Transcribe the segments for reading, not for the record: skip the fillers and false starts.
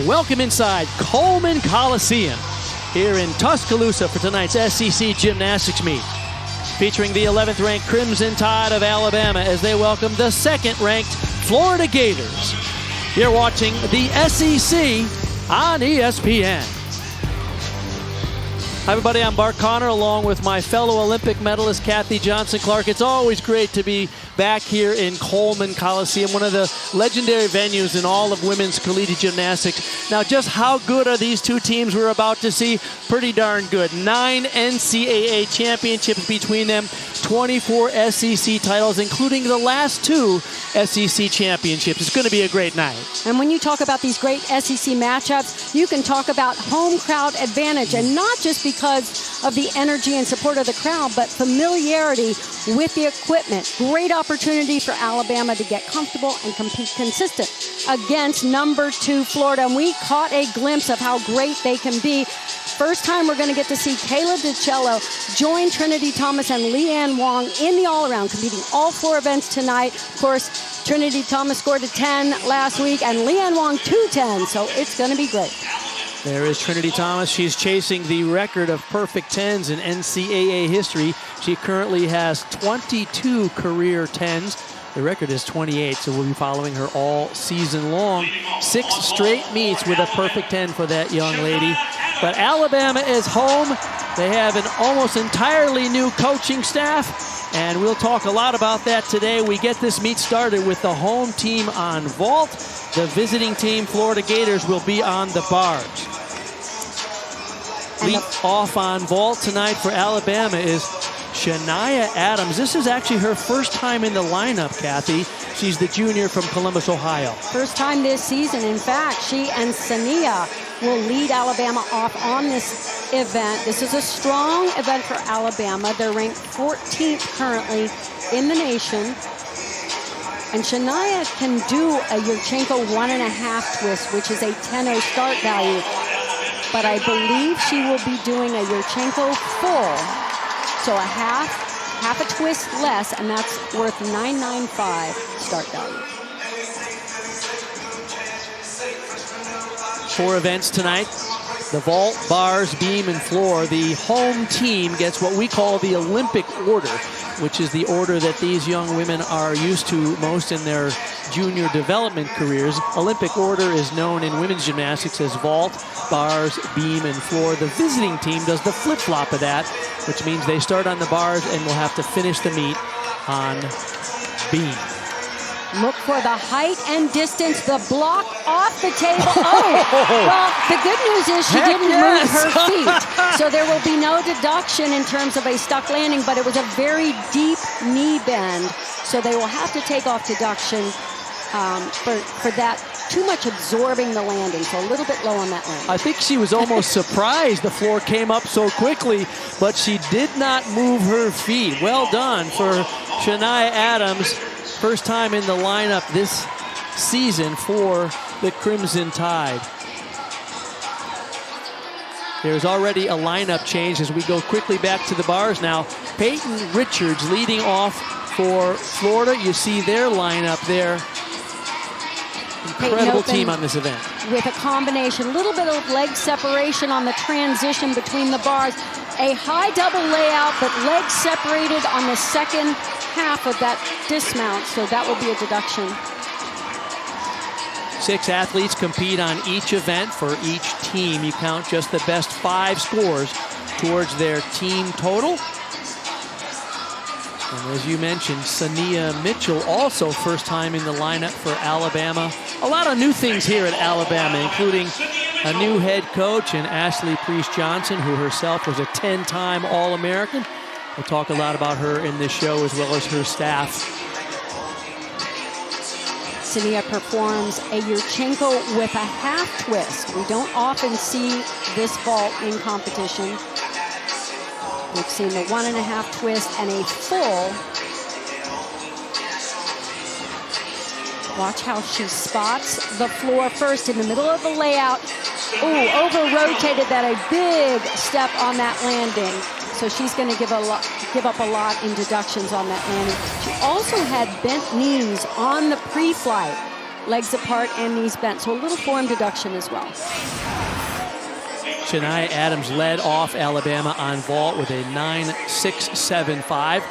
Welcome inside Coleman Coliseum here in Tuscaloosa for tonight's SEC Gymnastics meet, featuring the 11th ranked Crimson Tide of Alabama as they welcome the 2nd ranked Florida Gators. You're watching the SEC on ESPN. Hi everybody, I'm Bart Connor along with my fellow Olympic medalist Kathy Johnson-Clark. It's always great to be back here in Coleman Coliseum, one of the legendary venues in all of women's collegiate gymnastics. Now, just how good are these two teams we're about to see? Pretty darn good. 9 NCAA championships between them, 24 SEC titles, including the last 2 SEC championships. It's going to be a great night. And when you talk about these great SEC matchups, you can talk about home crowd advantage, and not just because of the energy and support of the crowd, but familiarity with the equipment. Great opportunity for Alabama to get comfortable and compete consistent against number 2 Florida. And we caught a glimpse of how great they can be. First time we're going to get to see Kayla DiCello join Trinity Thomas and Leanne Wong in the all-around, competing all 4 events tonight. Of course, Trinity Thomas scored a 10 last week and Leanne Wong 2 10s, so it's going to be great. There is Trinity Thomas. She's chasing the record of perfect 10s in NCAA history. She currently has 22 career 10s. The record is 28, so we'll be following her all season long. 6 straight meets with a perfect 10 for that young lady. But Alabama is home. They have an almost entirely new coaching staff, and we'll talk a lot about that today. We get this meet started with the home team on vault. The visiting team, Florida Gators, will be on the bars. Lead off on vault tonight for Alabama is Shania Adams. This is actually her first time in the lineup, Kathy. She's the junior from Columbus, Ohio. First time this season. In fact, she and Sania will lead Alabama off on this event. This is a strong event for Alabama. They're ranked 14th currently in the nation. And Shania can do a Yurchenko 1.5 twist, which is a 10-0 start value. But I believe she will be doing a Yurchenko full. So a half a twist less, and that's worth 995 start value. 4 events tonight. The vault, bars, beam, and floor. The home team gets what we call the Olympic order, which is the order that these young women are used to most in their junior development careers. Olympic order is known in women's gymnastics as vault, bars, beam, and floor. The visiting team does the flip-flop of that, which means they start on the bars and will have to finish the meet on beam. Look for the height and distance, the block off the table. Oh, well, the good news is she didn't move her feet. So there will be no deduction in terms of a stuck landing, but it was a very deep knee bend. So they will have to take off deduction for that. Too much absorbing the landing, so a little bit low on that landing. I think she was almost surprised the floor came up so quickly, but she did not move her feet. Well done for Shania Adams. First time in the lineup this season for the Crimson Tide. There's already a lineup change as we go quickly back to the bars now. Peyton Richards leading off for Florida. You see their lineup there. Incredible team on this event. With a combination, a little bit of leg separation on the transition between the bars. A high double layout, but legs separated on the second half of that dismount, so that will be a deduction. 6 athletes compete on each event. For each team, you count just the best 5 scores towards their team total. And as you mentioned, Sania Mitchell, also first time in the lineup for Alabama. A lot of new things here at Alabama, including a new head coach in Ashley Priest-Johnson, who herself was a 10-time All-American. We'll talk a lot about her in this show as well as her staff. Sania performs a Yurchenko with a half twist. We don't often see this vault in competition. We've seen the 1.5 twist and a full. Watch how she spots the floor first in the middle of the layout. Ooh, over-rotated that, a big step on that landing. So she's going to give up a lot in deductions on that landing. She also had bent knees on the pre-flight. legs apart and knees bent. So a little forearm deduction as well. Shania Adams led off Alabama on vault with a 9.675.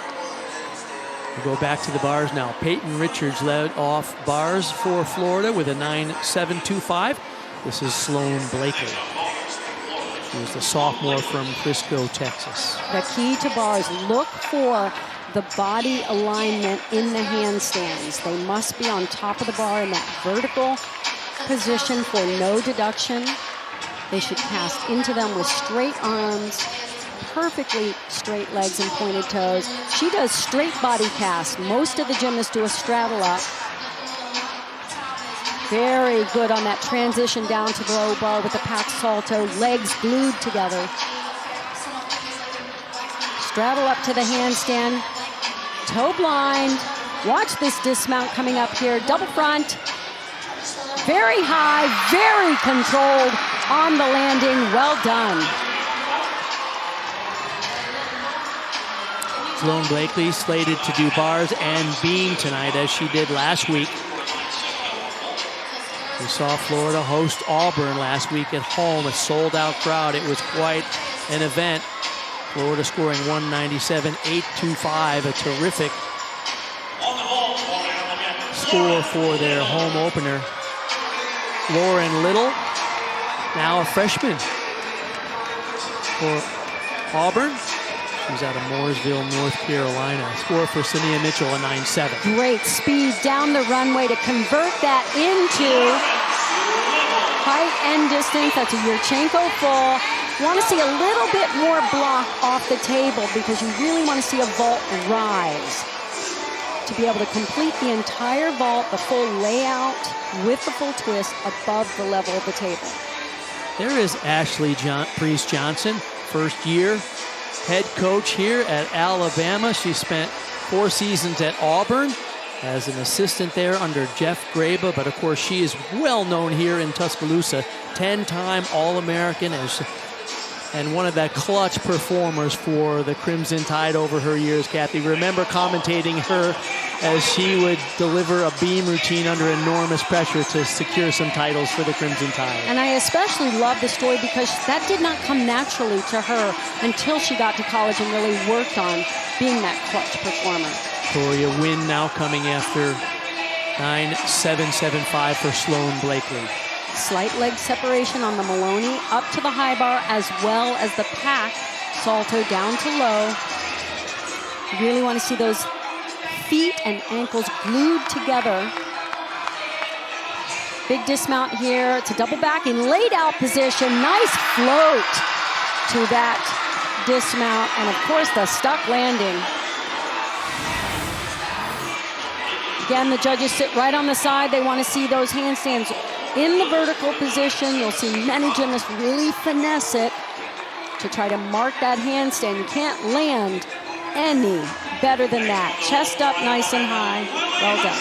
We'll go back to the bars now. Peyton Richards led off bars for Florida with a 9.725. This is Sloan Blakely. She was the sophomore from Frisco, Texas. The key to bars, look for the body alignment in the handstands. They must be on top of the bar in that vertical position for no deduction. They should cast into them with straight arms, perfectly straight legs and pointed toes. She does straight body cast. Most of the gymnasts do a straddle up. Very good on that transition down to the low bar with the pack salto, legs glued together. Straddle up to the handstand, toe blind. Watch this dismount coming up here, double front. Very high, very controlled on the landing, well done. Sloan Blakely slated to do bars and beam tonight as she did last week. We saw Florida host Auburn last week at home, a sold-out crowd. It was quite an event. Florida scoring 197.825, a terrific score for their home opener. Lauren Little, now a freshman for Auburn. She's out of Mooresville, North Carolina. Score for Sania Mitchell, a 9.7. Great speed down the runway to convert that into height and distance. That's a Yurchenko full. Want to see a little bit more block off the table because you really want to see a vault rise. To be able to complete the entire vault, the full layout with the full twist above the level of the table. There is Ashley Priest Johnson, first year head coach here at Alabama. She spent 4 seasons at Auburn as an assistant there under Jeff Graba, but of course she is well known here in Tuscaloosa, 10-time All-American and one of the clutch performers for the Crimson Tide over her years, Kathy. Remember commentating her as she would deliver a beam routine under enormous pressure to secure some titles for the Crimson Tide. And I especially love the story because that did not come naturally to her until she got to college and really worked on being that clutch performer. Victoria Wynn now coming after 9.775 for Sloan Blakely. Slight leg separation on the Maloney up to the high bar as well as the pack salto down to low. You really want to see those feet and ankles glued together. Big dismount here. It's a double back in laid out position. Nice float to that dismount. And of course the stuck landing. Again, the judges sit right on the side. They want to see those handstands in the vertical position. You'll see many gymnasts really finesse it to try to mark that handstand. You can't land any better than that. Chest up nice and high. Well done.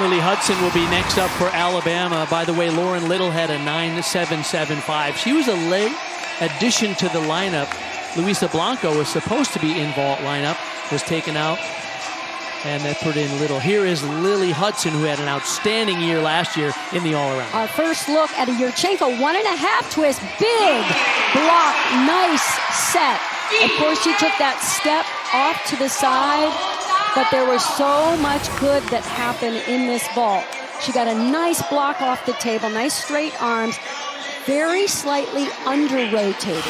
Lily Hudson will be next up for Alabama. By the way, Lauren Little had a 9.775. She was a late addition to the lineup. Luisa Blanco was supposed to be in vault lineup, was taken out, and they put in Little. Here is Lily Hudson, who had an outstanding year last year in the all-around. Our first look at a Yurchenko 1.5 twist. Big block, nice set. Of course, she took that step off to the side, but there was so much good that happened in this vault. She got a nice block off the table, nice straight arms, very slightly under-rotated.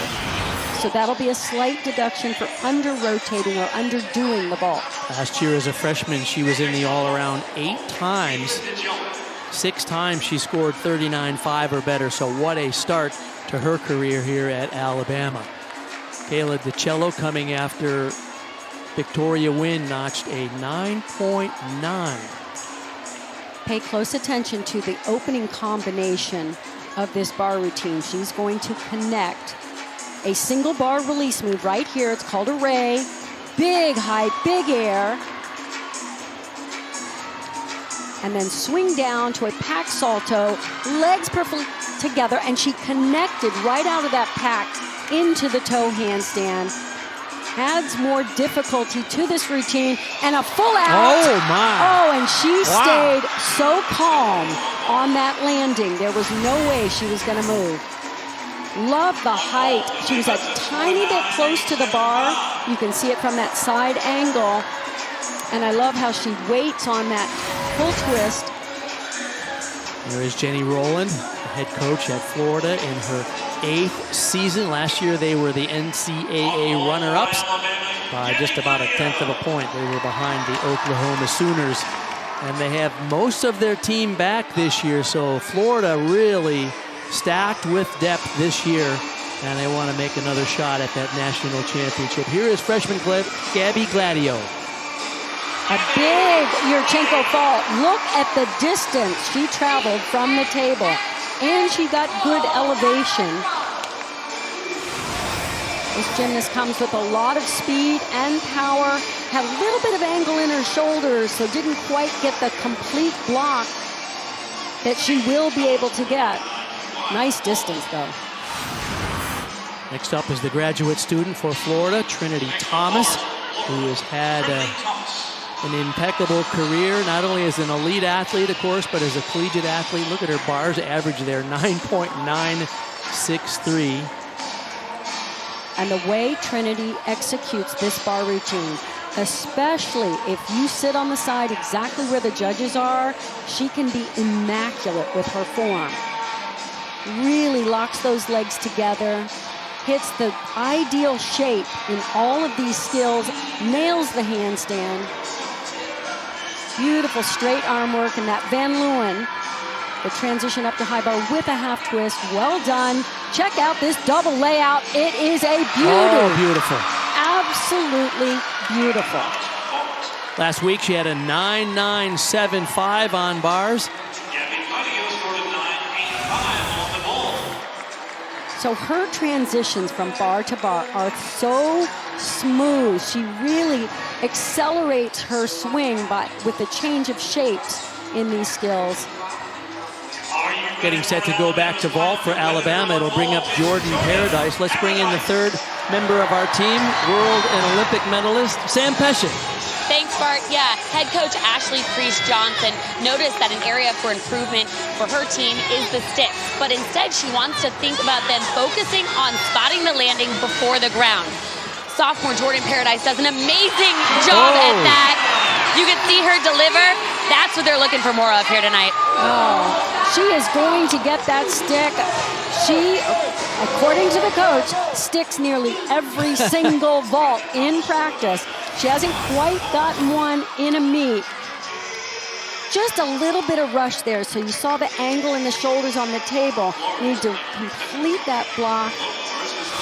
So that'll be a slight deduction for under-rotating or underdoing the vault. Last year as a freshman, she was in the all-around 8 times. 6 times she scored 39.5 or better, so what a start to her career here at Alabama. Kayla DiCello coming after Victoria Wynn notched a 9.9. Pay close attention to the opening combination of this bar routine. She's going to connect a single bar release move right here. It's called a ray. Big height, big air. And then swing down to a pack salto, legs perfectly together, and she connected right out of that pack into the toe handstand. Adds more difficulty to this routine, and a full out. Oh, my. Oh, and And she stayed so calm on that landing. There was no way she was going to move. Love the height. She was a tiny bit close to the bar. You can see it from that side angle. And I love how she waits on that full twist. There is Jenny Rowland, the head coach at Florida in her 8th season. Last year they were the NCAA runner-ups by just about a 1/10 of a point. They were behind the Oklahoma Sooners. And they have most of their team back this year, so Florida really stacked with depth this year, and they want to make another shot at that national championship. Here is freshman Gabby Gladio. A big Yurchenko fault. Look at the distance she traveled from the table, and she got good elevation. This gymnast comes with a lot of speed and power, had a little bit of angle in her shoulders, so didn't quite get the complete block that she will be able to get. Nice distance, though. Next up is the graduate student for Florida, Trinity Thomas, who has had an impeccable career, not only as an elite athlete, of course, but as a collegiate athlete. Look at her bars average there, 9.963. And the way Trinity executes this bar routine, especially if you sit on the side exactly where the judges are, she can be immaculate with her form. Really locks those legs together, hits the ideal shape in all of these skills, nails the handstand. Beautiful straight arm work, and that Van Leeuwen, the transition up to high bar with a half twist. Well done. Check out this double layout. It is a beauty. Oh, beautiful. Absolutely beautiful. Last week she had a 9.975 on bars. So her transitions from bar to bar are so smooth. She really accelerates her swing with the change of shapes in these skills. Getting set to go back to vault for Alabama. It'll bring up Jordan Paradise. Let's bring in the third member of our team, world and Olympic medalist, Sam Pesce. Thanks, Bart. Yeah, head coach Ashley Priest-Johnson noticed that an area for improvement for her team is the sticks, but instead she wants to think about them focusing on spotting the landing before the ground. Sophomore Jordan Paradise does an amazing job at that. You can see her deliver. That's what they're looking for more of here tonight. Oh, she is going to get that stick. She, according to the coach, sticks nearly every single vault in practice. She hasn't quite gotten one in a meet. Just a little bit of rush there. So you saw the angle in the shoulders on the table. You need to complete that block.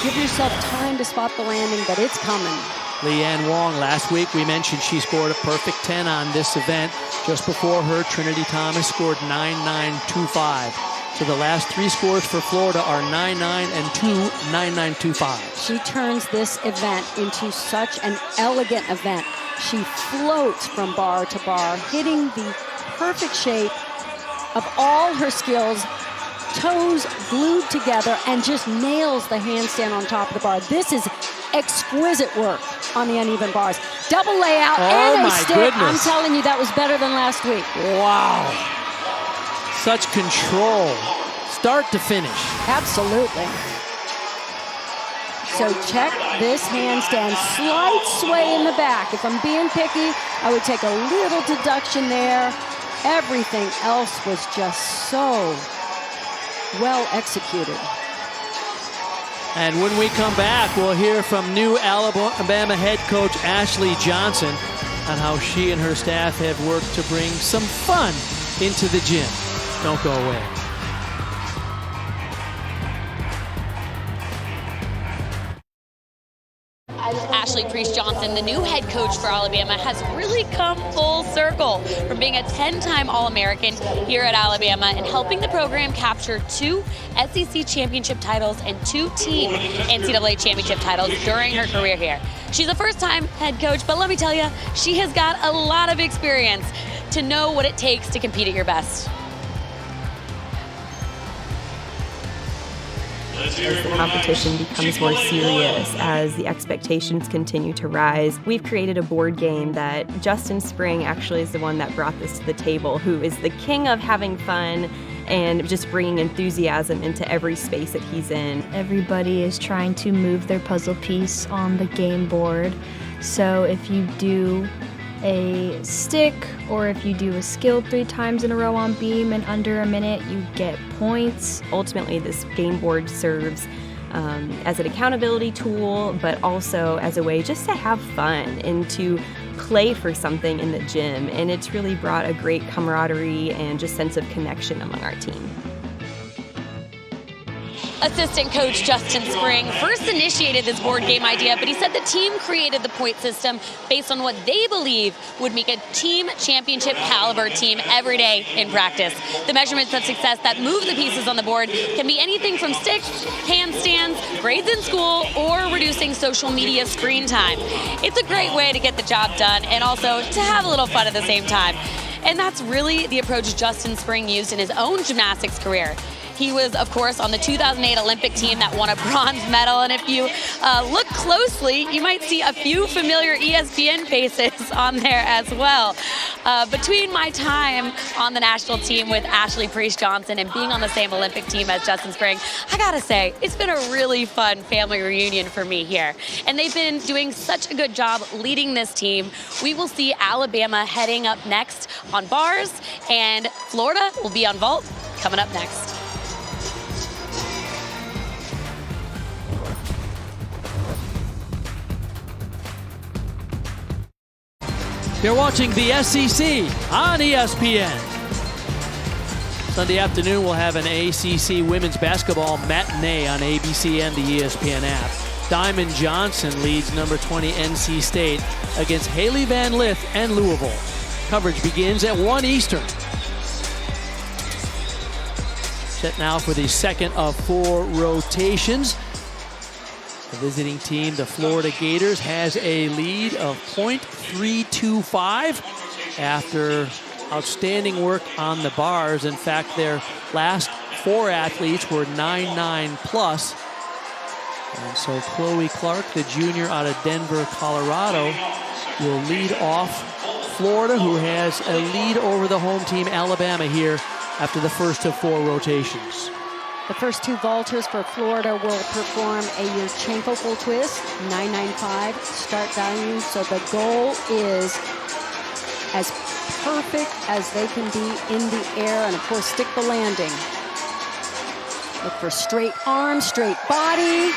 Give yourself time to spot the landing, but it's coming. Leanne Wong, last week we mentioned she scored a perfect 10 on this event. Just before her, Trinity Thomas scored 9.925. So the last three scores for Florida are 9.9 and 9.925. She turns this event into such an elegant event. She floats from bar to bar, hitting the perfect shape of all her skills, toes glued together, and just nails the handstand on top of the bar. This is exquisite work on the uneven bars. Double layout and a stick. Goodness. I'm telling you, that was better than last week. Wow. Such control, start to finish. Absolutely. So check this handstand. Slight sway in the back. If I'm being picky, I would take a little deduction there. Everything else was just so well executed. And when we come back, we'll hear from new Alabama head coach Ashley Johnson on how she and her staff have worked to bring some fun into the gym. Don't go away. Ashley Priest-Johnson, the new head coach for Alabama, has really come full circle from being a 10-time All-American here at Alabama and helping the program capture 2 SEC championship titles and 2 team NCAA championship titles during her career here. She's a first-time head coach, but let me tell you, she has got a lot of experience to know what it takes to compete at your best. as the competition becomes more serious, as the expectations continue to rise. We've created a board game that Justin Spring actually is the one that brought this to the table, who is the king of having fun and just bringing enthusiasm into every space that he's in. Everybody is trying to move their puzzle piece on the game board. So if you do a stick, or if you do a skill 3 times in a row on beam in under a minute, you get points. Ultimately, this game board serves as an accountability tool, but also as a way just to have fun and to play for something in the gym. And it's really brought a great camaraderie and just sense of connection among our team. Assistant coach Justin Spring first initiated this board game idea, but he said the team created the point system based on what they believe would make a team championship caliber team every day in practice. The measurements of success that move the pieces on the board can be anything from sticks, handstands, grades in school, or reducing social media screen time. It's a great way to get the job done and also to have a little fun at the same time. And that's really the approach Justin Spring used in his own gymnastics career. He was, of course, on the 2008 Olympic team that won a bronze medal. And if you look closely, you might see a few familiar ESPN faces on there as well. Between my time on the national team with Ashley Priest-Johnson and being on the same Olympic team as Justin Spring, I gotta say, it's been a really fun family reunion for me here. And they've been doing such a good job leading this team. We will see Alabama heading up next on bars, and Florida will be on vault coming up next. You're watching the SEC on ESPN. Sunday afternoon, we'll have an ACC women's basketball matinee on ABC and the ESPN app. Diamond Johnson leads number 20 NC State against Haley Van Lith and Louisville. Coverage begins at 1 Eastern. Set now for the second of 4 rotations. The visiting team, the Florida Gators, has a lead of .325 after outstanding work on the bars. In fact, their last 4 athletes were 9.9 plus. And so Chloe Clark, the junior out of Denver, Colorado, will lead off Florida, who has a lead over the home team, Alabama, here after the first of 4 rotations. The first 2 vaulters for Florida will perform a Yurchenko full twist, 995 start value. So the goal is as perfect as they can be in the air, and of course stick the landing. Look for straight arm, straight body,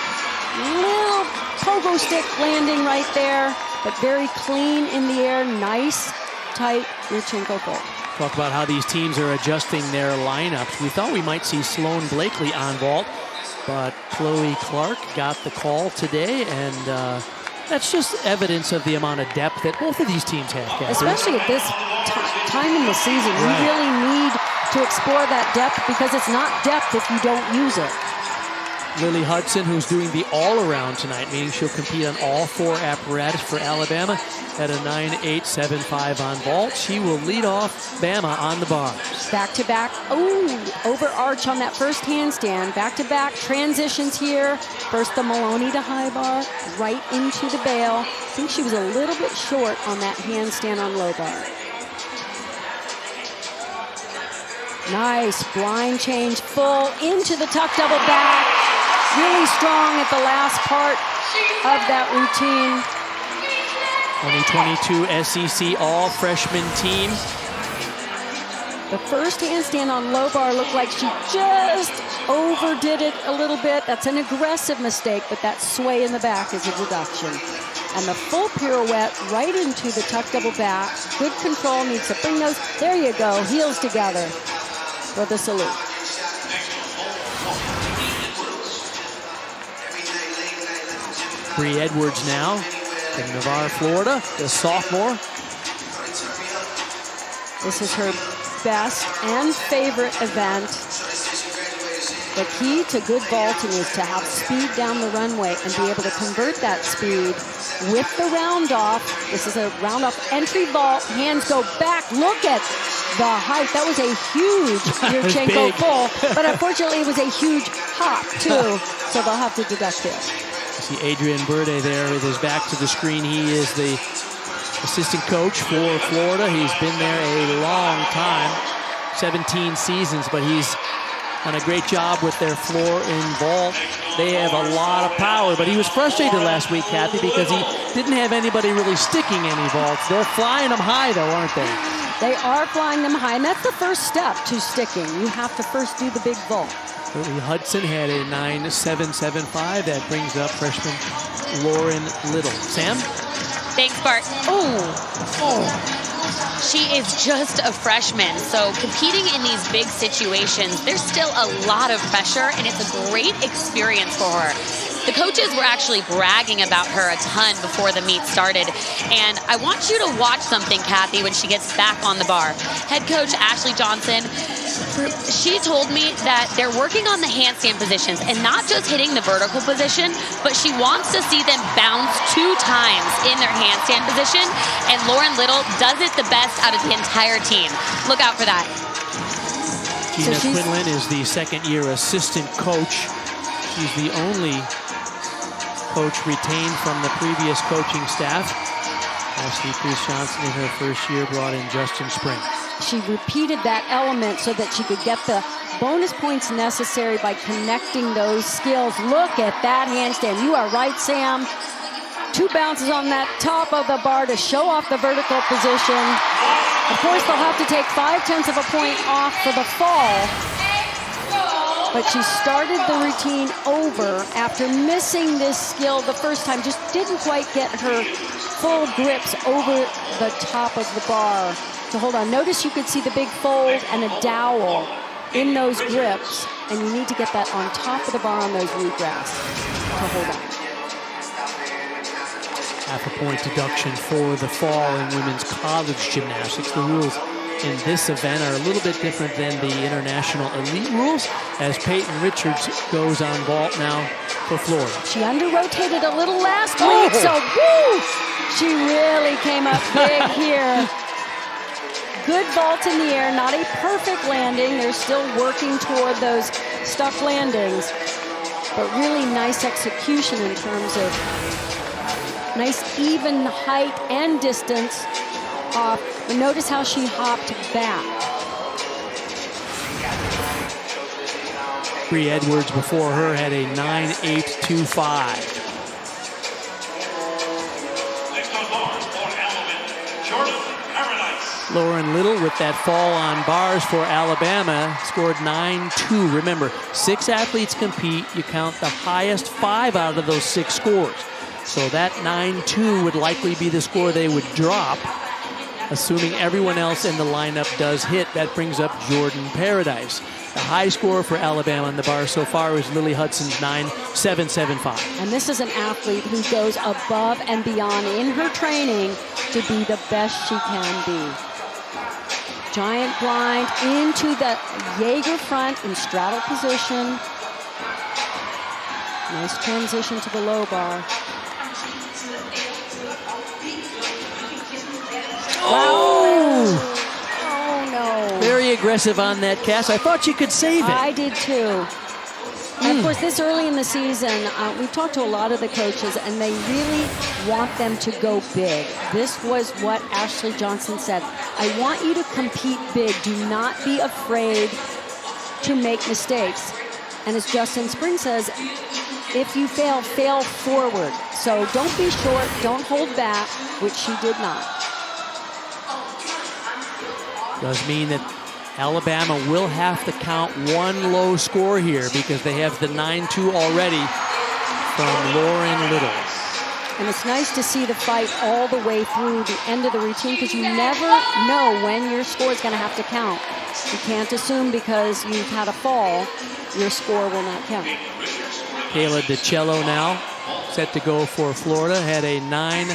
little pogo stick landing right there, but very clean in the air, nice, tight Yurchenko full. Talk about how these teams are adjusting their lineups. We thought we might see Sloane Blakely on vault, but Chloe Clark got the call today, and that's just evidence of the amount of depth that both of these teams have, Catherine. Especially at this time in the season. Right. We really need to explore that depth, because it's not depth if you don't use it. Lily Hudson, who's doing the all-around tonight, meaning she'll compete on all 4 apparatus for Alabama at a 9.875 on vault. She will lead off Bama on the bars. Back-to-back, overarch on that first handstand. Back-to-back transitions here. First the Maloney to high bar, right into the bail. I think she was a little bit short on that handstand on low bar. Nice blind change, full into the tuck double back. Really strong at the last part of that routine. 2022 SEC all-freshman team. The first handstand on low bar looked like she just overdid it a little bit. That's an aggressive mistake, but that sway in the back is a deduction. And the full pirouette right into the tuck double back. Good control, needs to bring those. There you go, heels together for the salute. Bree Edwards now from Navarre, Florida, the sophomore. This is her best and favorite event. The key to good vaulting is to have speed down the runway and be able to convert that speed with the round off. This is a round off entry vault. Hands go back. Look at the height. That was a huge Yurchenko big. full, but unfortunately it was a huge hop too, so they'll have to deduct it. You see Adrian Burde there with his back to the screen. He is the assistant coach for Florida. He's been there a long time, 17 seasons, but he's done a great job with their floor in vault. They have a lot of power, but he was frustrated last week, Kathy, because he didn't have anybody really sticking any vaults. They're flying them high, though, aren't they? They are flying them high, and that's the first step to sticking. You have to first do the big vault. Lily Hudson had a 9.775. That brings up freshman Lauren Little. Sam? Thanks, Bart. She is just a freshman, so competing in these big situations, there's still a lot of pressure, and it's a great experience for her. The coaches were actually bragging about her a ton before the meet started, and I want you to watch something, Kathy, when she gets back on the bar. Head coach Ashley Johnson, she told me that they're working on the handstand positions and not just hitting the vertical position, but she wants to see them bounce 2 times in their handstand position, and Lauren Little does it the best out of the entire team. Look out for that. Gina Quinlan is the second-year assistant coach. She's the only coach retained from the previous coaching staff. Ashley Priest Johnson in her first year brought in Justin Spring. She repeated that element so that she could get the bonus points necessary by connecting those skills. Look at that handstand. You are right, Sam. 2 bounces on that top of the bar to show off the vertical position. Of course, they'll have to take 0.5 of a point off for the fall. But she started the routine over after missing this skill the first time. Just didn't quite get her full grips over the top of the bar to hold on. Notice you could see the big fold and a dowel in those grips, and you need to get that on top of the bar on those wheatgrass to hold on. Half a point deduction for the fall in women's college gymnastics. The rules in this event are a little bit different than the international elite rules, as Peyton Richards goes on vault now for Florida. She under-rotated a little last week, so woo! She really came up big here. Good vault in the air, not a perfect landing. They're still working toward those stuck landings, but really nice execution in terms of nice even height and distance off. But notice how she hopped back. Bree Edwards before her had a 9.825. Lauren Little with that fall on bars for Alabama scored 9.2. Remember, 6 athletes compete. You count the highest 5 out of those 6 scores. So that 9.2 would likely be the score they would drop, assuming everyone else in the lineup does hit. That brings up Jordan Paradise. The high score for Alabama on the bar so far is Lily Hudson's 9.775. And this is an athlete who goes above and beyond in her training to be the best she can be. Giant blind into the Jaeger front in straddle position. Nice transition to the low bar. Oh! Oh, no. Very aggressive on that cast. I thought she could save it. I did too. And of course, this early in the season, we've talked to a lot of the coaches, and they really want them to go big. This was what Ashley Johnson said. I want you to compete big. Do not be afraid to make mistakes. And as Justin Spring says, if you fail, fail forward. So don't be short, don't hold back, which she did not. Does mean that Alabama will have to count one low score here because they have the 9.2 already from Lauren Little. And it's nice to see the fight all the way through the end of the routine because you never know when your score is going to have to count. You can't assume because you've had a fall, your score will not count. Kayla DiCello now set to go for Florida. Had a 9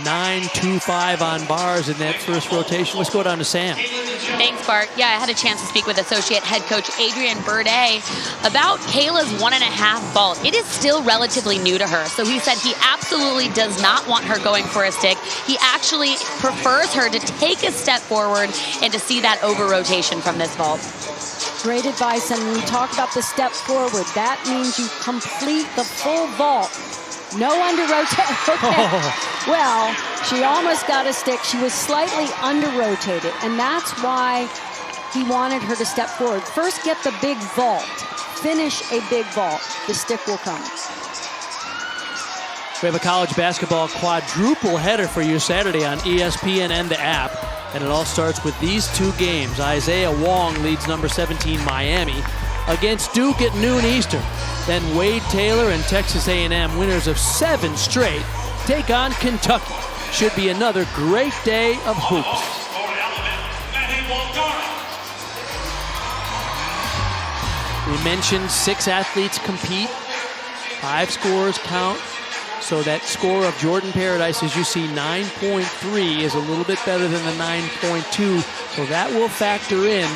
9.25 on bars in that first rotation. Let's go down to Sam. Thanks, Bart. Yeah, I had a chance to speak with associate head coach Adrian Burde about Kayla's 1.5 vault. It is still relatively new to her, so he said he absolutely does not want her going for a stick. He actually prefers her to take a step forward and to see that over rotation from this vault. Great advice, and when you talk about the step forward, that means you complete the full vault. No under rotation. Okay. Well, she almost got a stick. She was slightly under rotated, and that's why he wanted her to step forward. First, get the big vault. Finish a big vault. The stick will come. We have a college basketball quadruple header for you Saturday on ESPN and the app. And it all starts with these two games. Isaiah Wong leads number 17 Miami against Duke at noon Eastern. Then Wade Taylor and Texas A&M, winners of 7 straight, take on Kentucky. Should be another great day of hoops. We mentioned 6 athletes compete, 5 scores count. So that score of Jordan Paradise, as you see, 9.3 is a little bit better than the 9.2. So that will factor in.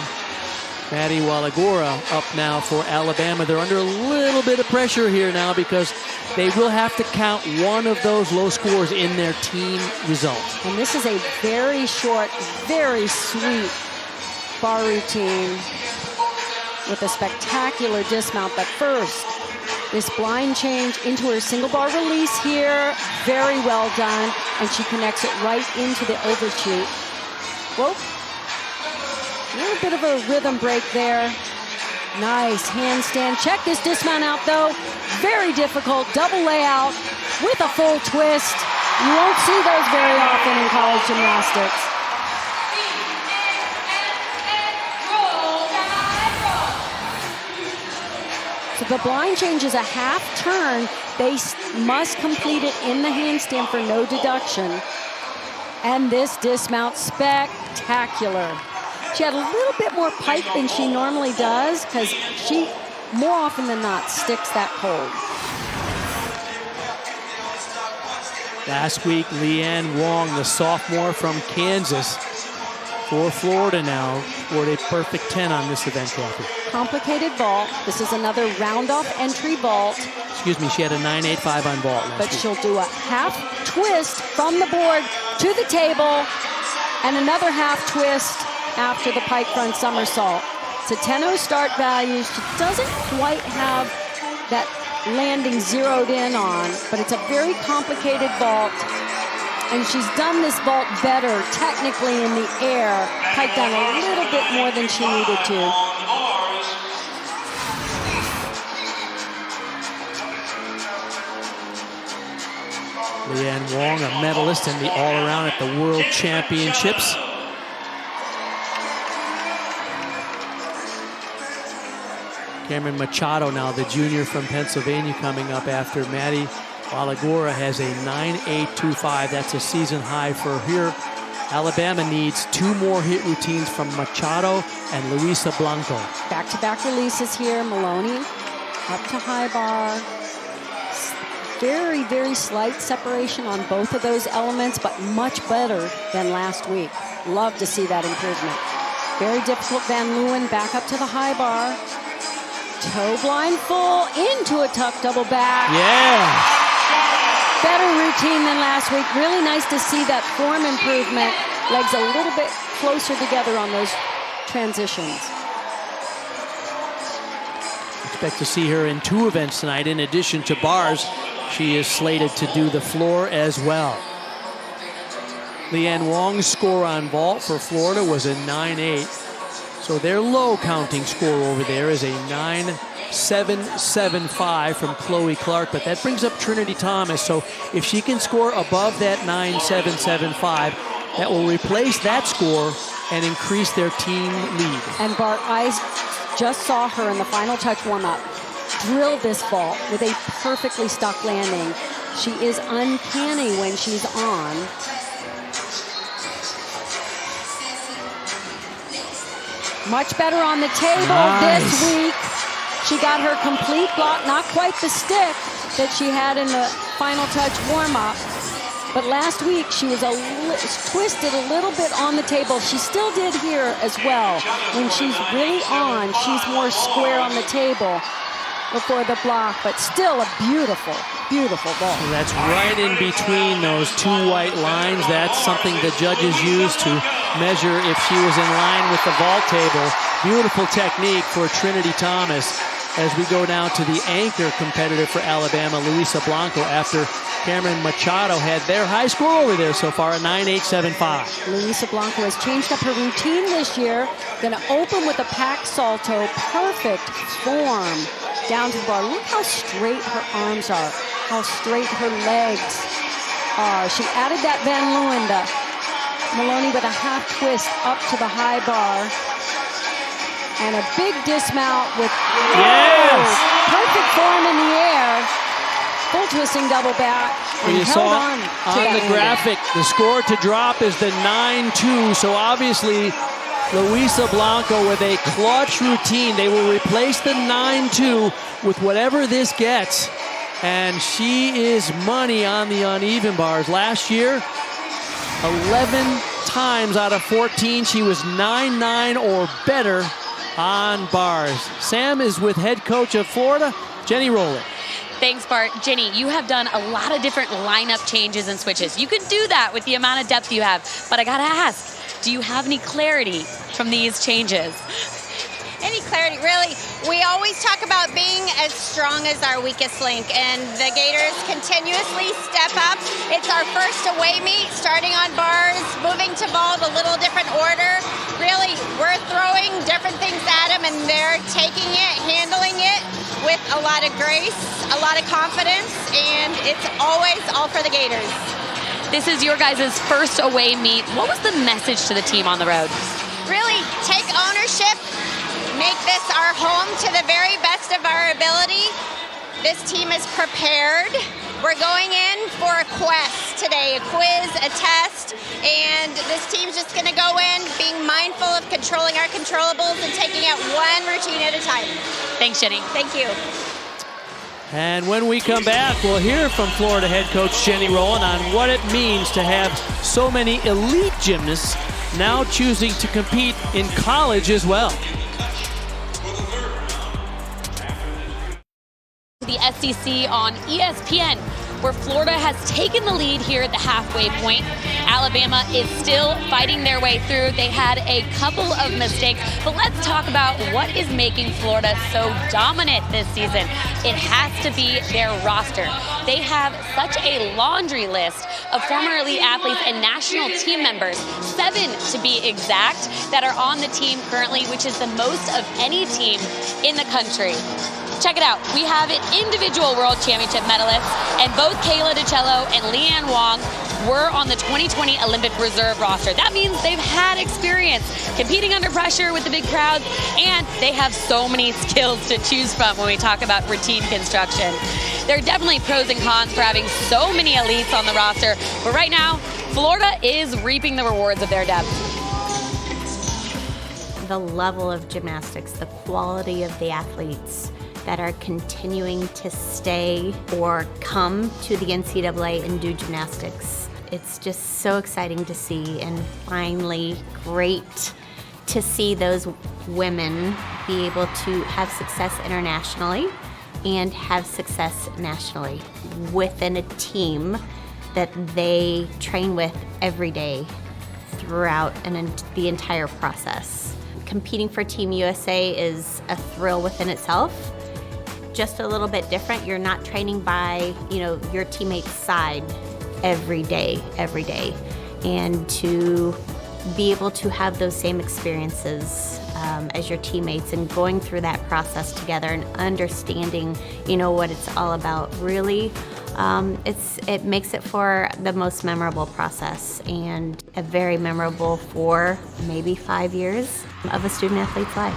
Maddie Walagora up now for Alabama. They're under a little bit of pressure here now because they will have to count one of those low scores in their team result. And this is a very short, very sweet bar routine with a spectacular dismount. But first, this blind change into her single bar release here. Very well done. And she connects it right into the overshoot. Whoa. A little bit of a rhythm break there. Nice handstand. Check this dismount out, though. Very difficult. Double layout with a full twist. You won't see those very often in college gymnastics. So the blind change is a half turn. They must complete it in the handstand for no deduction. And this dismount, spectacular. She had a little bit more pike than she normally does because she, more often than not, sticks that cold. Last week, Leanne Wong, the sophomore from Kansas, for Florida now, scored a perfect 10 on this event, Kathy. Complicated vault. This is another round-off entry vault. Excuse me, she had a 9.85 on vault last But week. she'll do a half twist from the board to the table and another half twist after the pike front somersault. It's a 10-0 start value. She doesn't quite have that landing zeroed in on, but it's a very complicated vault. And she's done this vault better technically in the air, piked down a little bit more than she needed to. Leanne Wong, a medalist in the all-around at the World Championships. Cameron Machado now, the junior from Pennsylvania, coming up after Maddie Walagora has a 9.825. That's a season high for her. Alabama needs 2 more hit routines from Machado and Luisa Blanco. Back-to-back releases here. Maloney up to high bar. Very, very slight separation on both of those elements, but much better than last week. Love to see that improvement. Very difficult. Van Leeuwen back up to the high bar. Toe blind full into a tuck double back. Yeah. Better routine than last week. Really nice to see that form improvement. Legs a little bit closer together on those transitions. Expect to see her in 2 events tonight. In addition to bars, she is slated to do the floor as well. Leanne Wong's score on vault for Florida was a 9.8. So their low counting score over there is a 9.775 from Chloe Clark, but that brings up Trinity Thomas. So if she can score above that 9.775, that will replace that score and increase their team lead. And Bart, I just saw her in the final touch warm-up drill this vault with a perfectly stuck landing. She is uncanny when she's on. Much better on the table this week. She got her complete block, not quite the stick that she had in the final touch warm-up. But last week, she was twisted a little bit on the table. She still did here as well. When she's really on, she's more square on the table before the block, but still a beautiful, beautiful ball. So that's right in between those two white lines. That's something the judges use to measure if she was in line with the vault table. Beautiful technique for Trinity Thomas as we go down to the anchor competitor for Alabama, Luisa Blanco, after Cameron Machado had their high score over there so far, a 9.875. Luisa Blanco has changed up her routine this year. Going to open with a pack salto, perfect form down to the bar. Look how straight her arms are, how straight her legs are. She added that Van Leeuwen. Maloney with a half twist up to the high bar. And a big dismount with perfect form in the air. Full twisting double back. And you held saw on the graphic, the score to drop is the 9-2. So obviously, Luisa Blanco with a clutch routine. They will replace the 9-2 with whatever this gets. And she is money on the uneven bars. Last year, 11 times out of 14, she was 9-9 or better on bars. Sam is with head coach of Florida, Jenny Rowland. Thanks, Bart. Jenny, you have done a lot of different lineup changes and switches. You can do that with the amount of depth you have. But I got to ask, do you have any clarity from these changes? Any clarity, really. We always talk about being as strong as our weakest link, and the Gators continuously step up. It's our first away meet, starting on bars, moving to vault, a little different order. Really, we're throwing different things at them, and they're taking it, handling it with a lot of grace, a lot of confidence, and it's always all for the Gators. This is your guys' first away meet. What was the message to the team on the road? Really take ownership, make this our home to the very best of our ability. This team is prepared. We're going in for a quest today, a quiz, a test, and this team's just going to go in being mindful of controlling our controllables and taking it one routine at a time. Thanks, Jenny. Thank you. And when we come back, we'll hear from Florida head coach Jenny Rowland on what it means to have so many elite gymnasts now choosing to compete in college as well. The SEC on ESPN, where Florida has taken the lead here at the halfway point. Alabama is still fighting their way through. They had a couple of mistakes, but let's talk about what is making Florida so dominant this season. It has to be their roster. They have such a laundry list of former elite athletes and national team members, 7 to be exact, that are on the team currently, which is the most of any team in the country. Check it out. We have an individual world championship medalists, and both Kayla DiCello and Leanne Wong were on the 2020 Olympic reserve roster. That means they've had experience competing under pressure with the big crowds, and they have so many skills to choose from when we talk about routine construction. There are definitely pros and cons for having so many elites on the roster, but right now, Florida is reaping the rewards of their depth. The level of gymnastics, the quality of the athletes that are continuing to stay or come to the NCAA and do gymnastics. It's just so exciting to see, and finally great to see those women be able to have success internationally and have success nationally within a team that they train with every day throughout the entire process. Competing for Team USA is a thrill within itself. Just a little bit different. You're not training by, your teammate's side every day. And to be able to have those same experiences as your teammates and going through that process together and understanding, what it's all about, really, it makes it for the most memorable process, and a very memorable for maybe 5 years of a student athlete's life.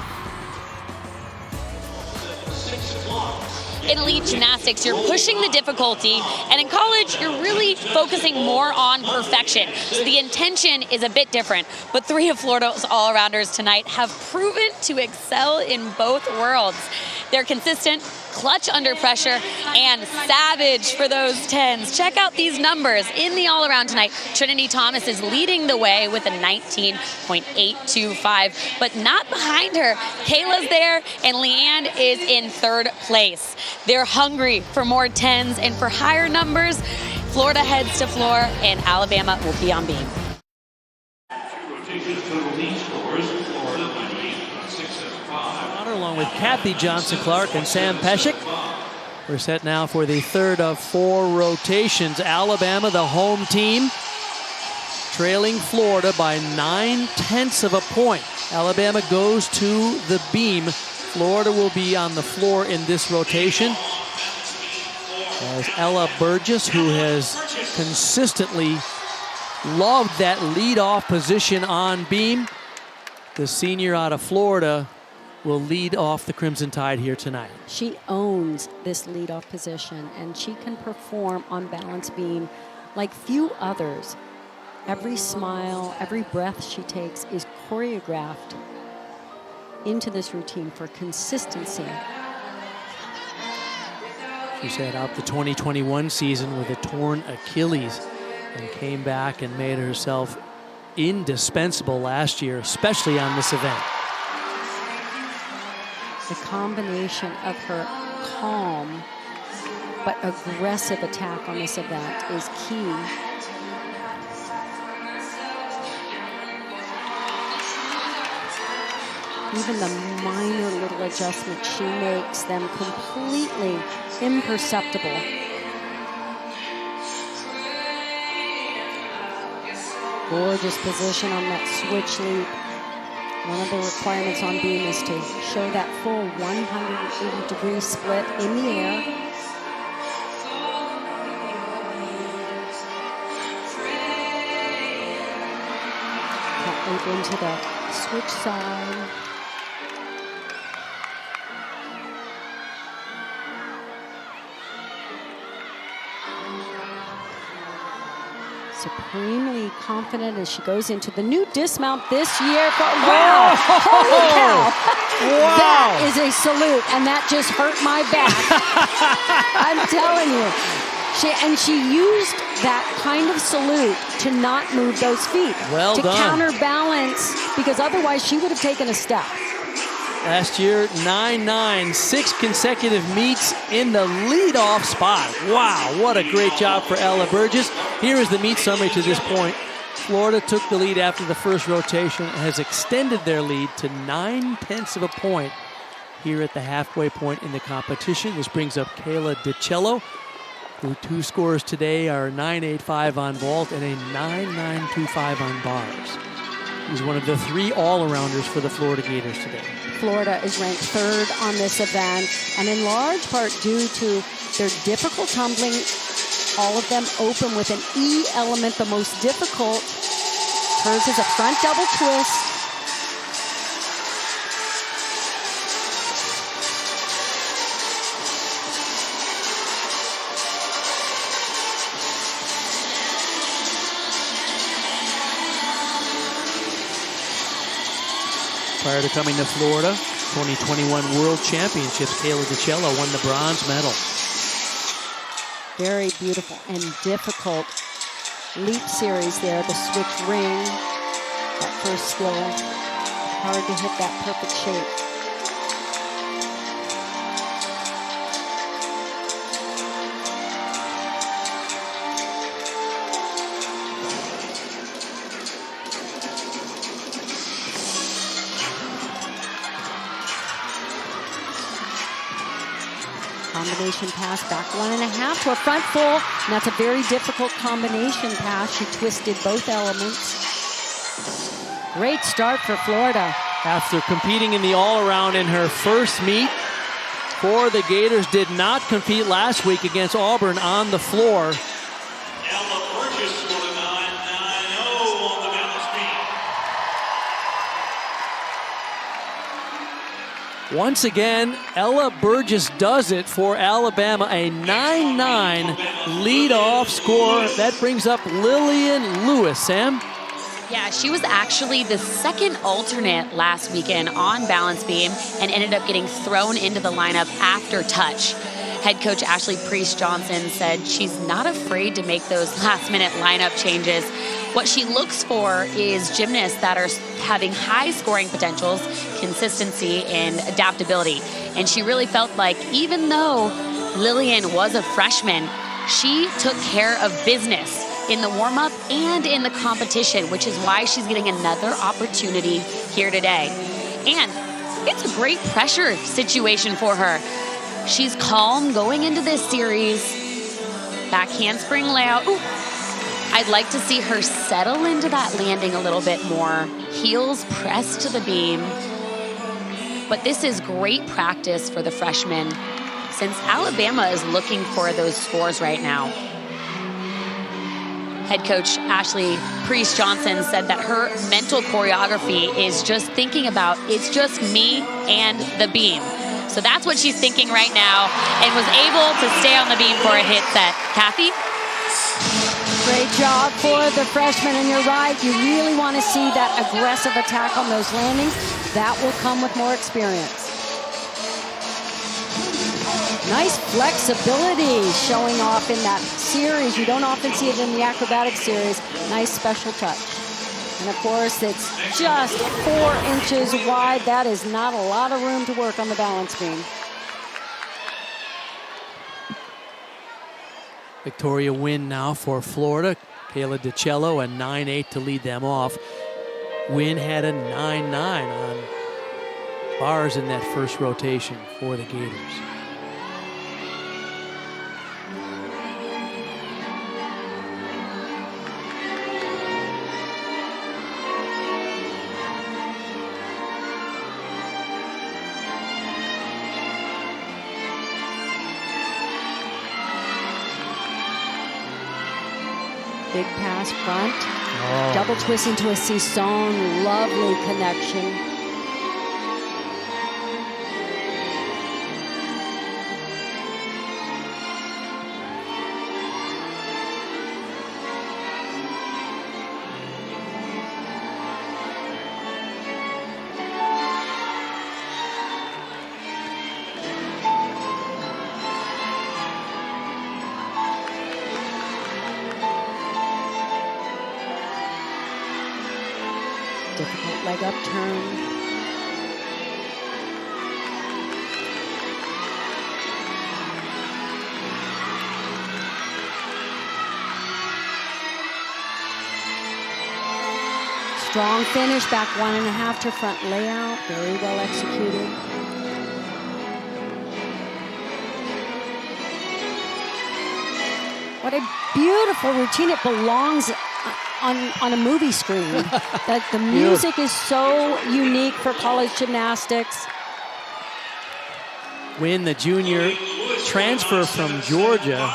In elite gymnastics, you're pushing the difficulty, and in college, you're really focusing more on perfection. So the intention is a bit different, but 3 of Florida's all-arounders tonight have proven to excel in both worlds. They're consistent, clutch under pressure, and savage for those 10s. Check out these numbers in the all-around tonight. Trinity Thomas is leading the way with a 19.825, but not behind her. Kayla's there, and Leanne is in 3rd place. They're hungry for more 10s and for higher numbers. Florida heads to floor, and Alabama will be on beam. Along with Kathy Johnson-Clark and Sam Pesek. We're set now for the 3rd of 4 rotations. Alabama, the home team, trailing Florida by 9/10 of a point. Alabama goes to the beam. Florida will be on the floor in this rotation as Ella Burgess, who has consistently loved that lead-off position on beam, the senior out of Florida, will lead off the Crimson Tide here tonight. She owns this leadoff position, and she can perform on balance beam like few others. Every smile, every breath she takes is choreographed into this routine for consistency. She sat out the 2021 season with a torn Achilles and came back and made herself indispensable last year, especially on this event. The combination of her calm but aggressive attack on this event is key. Even the minor little adjustments she makes them completely imperceptible. Gorgeous position on that switch leap. One of the requirements on beam is to show that full 180-degree split in the air. Cut leap into the switch side. Supremely confident as she goes into the new dismount this year. Wow! Holy cow! Wow! That is a salute, and that just hurt my back. I'm telling you. She used that kind of salute to not move those feet. Well to done. Counterbalance, because otherwise she would have taken a step. Last year, 9-9, 6 consecutive meets in the leadoff spot. Wow, what a great job for Ella Burgess. Here is the meet summary to this point. Florida took the lead after the first rotation and has extended their lead to 9/10 of a point here at the halfway point in the competition. This brings up Kayla DiCello, who 2 scores today are 9.85 on vault and a 9.925 on bars. He's one of the 3 all-arounders for the Florida Gators today. Florida is ranked 3rd on this event, and in large part due to their difficult tumbling. All of them open with an E element, the most difficult. Hers is a front double twist. Prior to coming to Florida, 2021 World Championships, Kayla DiCello won the bronze medal. Very beautiful and difficult leap series there. The switch ring, that first skill, hard to hit that perfect shape. Combination pass, back 1.5 to a front full. And that's a very difficult combination pass. She twisted both elements. Great start for Florida. After competing in the all-around in her first meet, the Gators did not compete last week against Auburn on the floor. Ella Burgess scored a 9.90 on the balance beam. Once again, Ella Burgess does it for Alabama, a 9-9 lead-off score. That brings up Lillian Lewis. Sam? Yeah, she was actually the second alternate last weekend on balance beam and ended up getting thrown into the lineup after touch. Head coach Ashley Priest-Johnson said she's not afraid to make those last-minute lineup changes. What she looks for is gymnasts that are having high scoring potentials, consistency, and adaptability. And she really felt like even though Lillian was a freshman, she took care of business in the warm-up and in the competition, which is why she's getting another opportunity here today. And it's a great pressure situation for her. She's calm going into this series. Back handspring layout. Ooh. I'd like to see her settle into that landing a little bit more. Heels pressed to the beam. But this is great practice for the freshman since Alabama is looking for those scores right now. Head coach Ashley Priest-Johnson said that her mental choreography is just thinking about, it's just me and the beam. So that's what she's thinking right now and was able to stay on the beam for a hit set. Kathy? Great job for the freshman, and you're right. You really want to see that aggressive attack on those landings. That will come with more experience. Nice flexibility showing off in that series. You don't often see it in the acrobatic series. Nice special touch. And of course, it's just 4 inches wide. That is not a lot of room to work on the balance beam. Victoria Wynn now for Florida. Kayla DiCello, a 9-8 to lead them off. Wynn had a 9-9 on bars in that first rotation for the Gators. Big pass front, double twist into a Sisson, lovely connection. Difficult leg up turn. Strong finish, back 1.5 to front layout. Very well executed. What a beautiful routine. It belongs on a movie screen. That the music is so unique for college gymnastics. Wynn, the junior transfer from Georgia,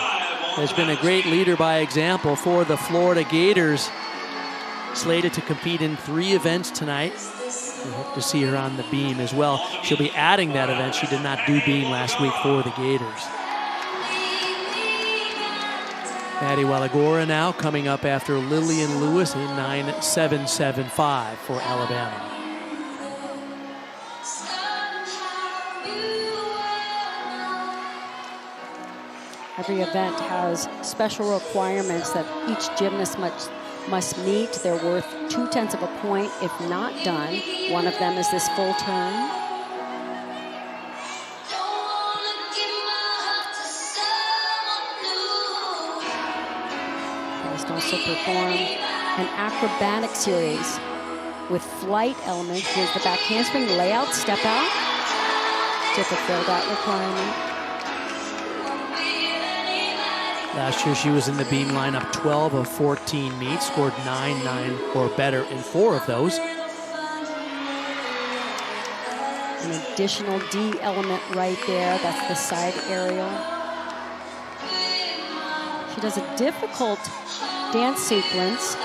has been a great leader by example for the Florida Gators. Slated to compete in 3 events tonight. We hope to see her on the beam as well. She'll be adding that event. She did not do beam last week for the Gators. Maddie Walagora now coming up after Lillian Lewis, a 9.775 for Alabama. Every event has special requirements that each gymnast must meet. They're worth 0.2 of a point if not done. One of them is this full turn. Also perform an acrobatic series with flight elements. Here's the back handspring layout, step out. To fulfill that requirement. Last year she was in the beam lineup 12 of 14 meets, scored 9-9 or better in 4 of those. An additional D element right there. That's the side aerial. She does a difficult dance sequence,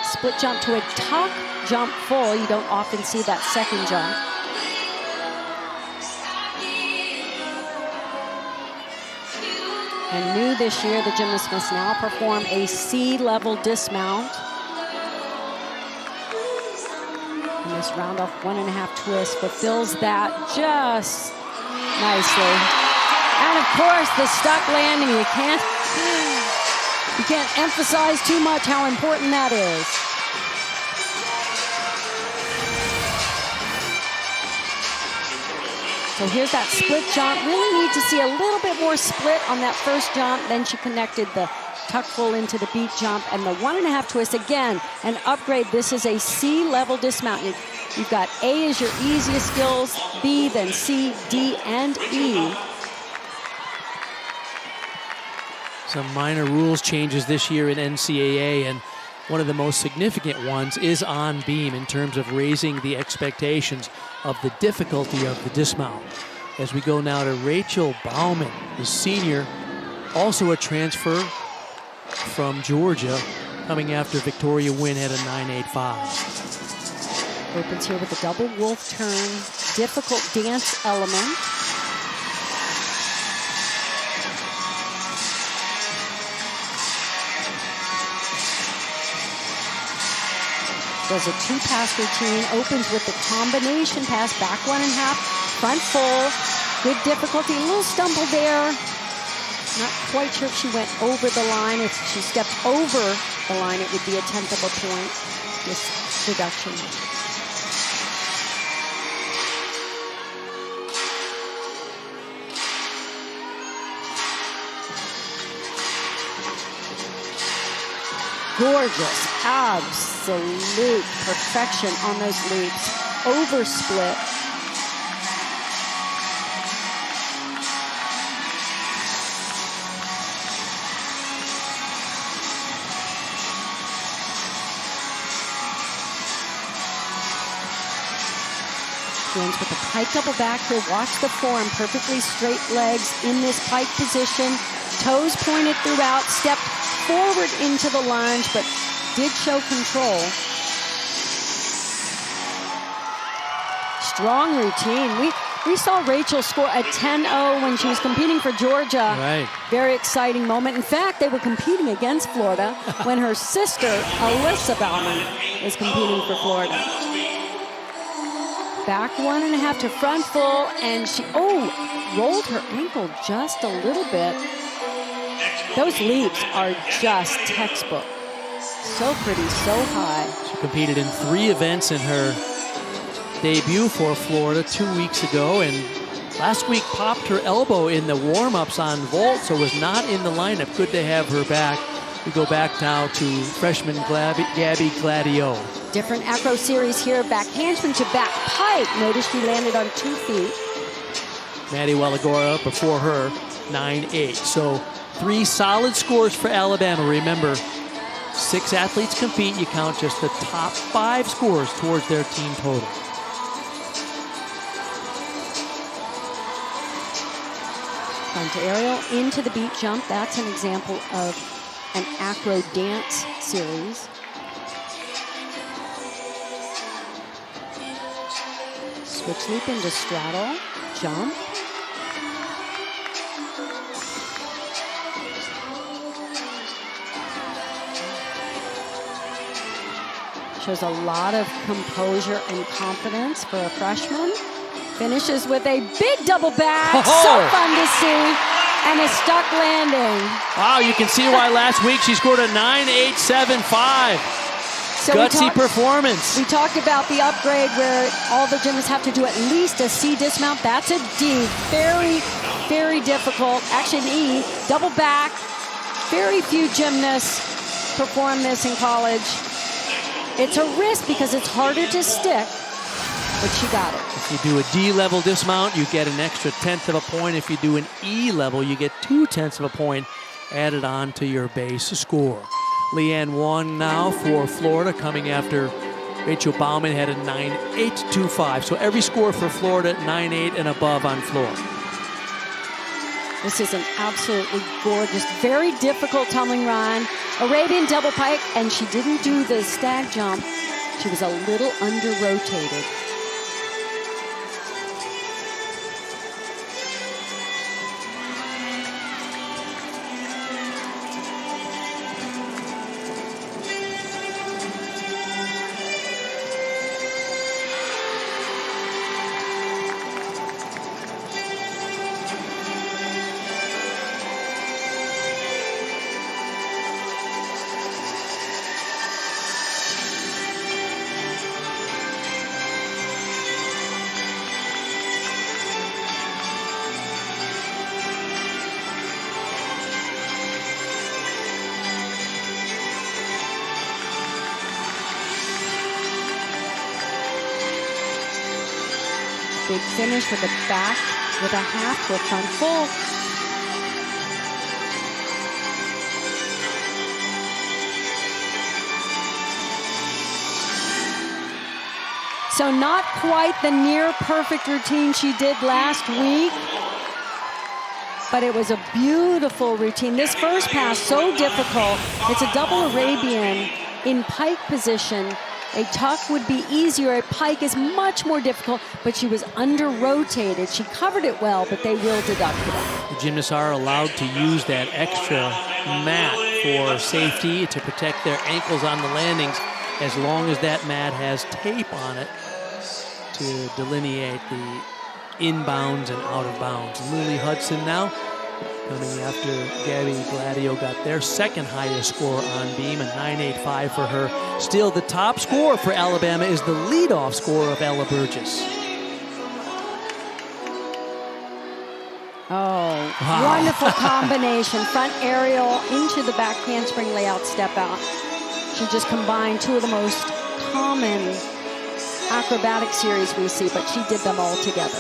split jump to a tuck jump full. You don't often see that second jump. And new this year, the gymnast must now perform a C-level dismount. And this round off 1.5 twist fulfills that just nicely. And of course, the stuck landing. You can't emphasize too much how important that is. So here's that split jump. Really need to see a little bit more split on that first jump. Then she connected the tuck full into the beat jump and the 1.5 twist. Again, an upgrade. This is a C-level dismount. You've got A as your easiest skills, B, then C, D, and E. Some minor rules changes this year in NCAA, and one of the most significant ones is on beam in terms of raising the expectations of the difficulty of the dismount. As we go now to Rachel Bauman, the senior, also a transfer from Georgia, coming after Victoria Wynn had a 9.85. Opens here with a double wolf turn, difficult dance element. Does a 2-pass routine, opens with the combination pass, back 1.5, front full, good difficulty, a little stumble there. Not quite sure if she went over the line. If she stepped over the line, it would be a 1/10 of a point, this deduction. Gorgeous, absolute perfection on those leaps. Over split. Joins with a pike double back here. Watch the form. Perfectly straight legs in this pike position. Toes pointed throughout. Stepped forward into the lunge, but did show control. Strong routine. We saw Rachel score a 10-0 when she was competing for Georgia. Right. Very exciting moment. In fact, they were competing against Florida when her sister, Alyssa Bauman, was competing for Florida. Back 1.5 to front full, and she, rolled her ankle just a little bit. Those leaps are just textbook. So pretty, so high. She competed in 3 events in her debut for Florida 2 weeks ago, and last week popped her elbow in the warm-ups on vault, so was not in the lineup. Good to have her back. We go back now to freshman Gabby Gladio. Different acro series here. Back handspring to back pike. Notice she landed on 2 feet. Maddie Wellagora before her, 9.8. So 3 solid scores for Alabama. Remember, 6 athletes compete. You count just the top 5 scores towards their team total. Front aerial into the beat jump. That's an example of an acro dance series. Switch loop into straddle, jump. Shows a lot of composure and confidence for a freshman. Finishes with a big double back. So fun to see. And a stuck landing. Wow, you can see why last week she scored a 9.875. So gutsy performance. We talked about the upgrade where all the gymnasts have to do at least a C dismount. That's a D. Very, very difficult. Actually, an E. Double back. Very few gymnasts perform this in college. It's a risk because it's harder to stick, but she got it. If you do a D level dismount, you get an extra 1/10 of a point. If you do an E level, you get 2/10 of a point added on to your base score. Leanne Wong now for Florida, coming after Rachel Bauman had a 9.825. So every score for Florida, 9.8 and above on floor. This is an absolutely gorgeous, very difficult tumbling run. Arabian double pike, and she didn't do the stag jump. She was a little under-rotated. Big finish with a back, with a half to a front full. So not quite the near perfect routine she did last week, but it was a beautiful routine. This first pass, so difficult. It's a double Arabian in pike position. A tuck would be easier. A pike is much more difficult, but she was under-rotated. She covered it well, but they will deduct it. The gymnasts are allowed to use that extra mat for safety to protect their ankles on the landings, as long as that mat has tape on it to delineate the inbounds and out of bounds. Lily Hudson now coming after Gabby Gladio got their second highest score on beam, a 9.85 for her. Still the top score for Alabama is the leadoff score of Ella Burgess. Oh, wow. Wonderful combination. Front aerial into the back handspring layout step out. She just combined two of the most common acrobatic series we see, but she did them all together.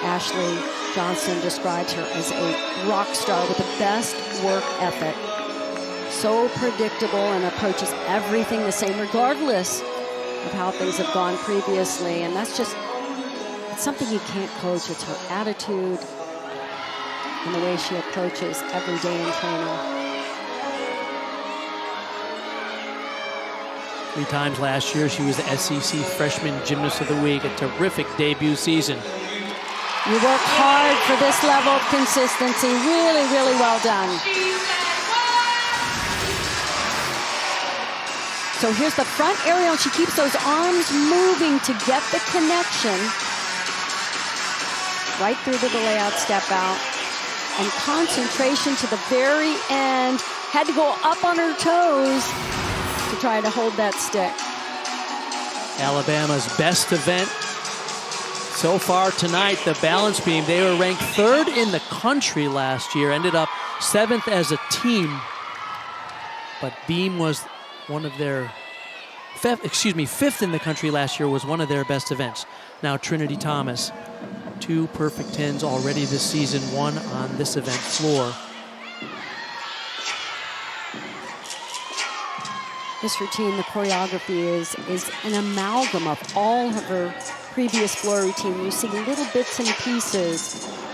Ashley Johnson describes her as a rock star with the best work ethic. So predictable and approaches everything the same regardless of how things have gone previously. And that's just, it's something you can't coach. It's her attitude and the way she approaches every day in training. 3 times last year, she was the SEC Freshman Gymnast of the Week, a terrific debut season. You work hard for this level of consistency. Really, really well done. So here's the front aerial. She keeps those arms moving to get the connection. Right through to the layout step out. And concentration to the very end. Had to go up on her toes to try to hold that stick. Alabama's best event so far tonight, the balance beam. They were ranked 3rd in the country last year, ended up 7th as a team. But beam was one of their, 5th in the country last year, was one of their best events. Now Trinity Thomas, 2 perfect 10s already this season, 1 on this event floor. This routine, the choreography is an amalgam of all of her previous floor routine. You see little bits and pieces.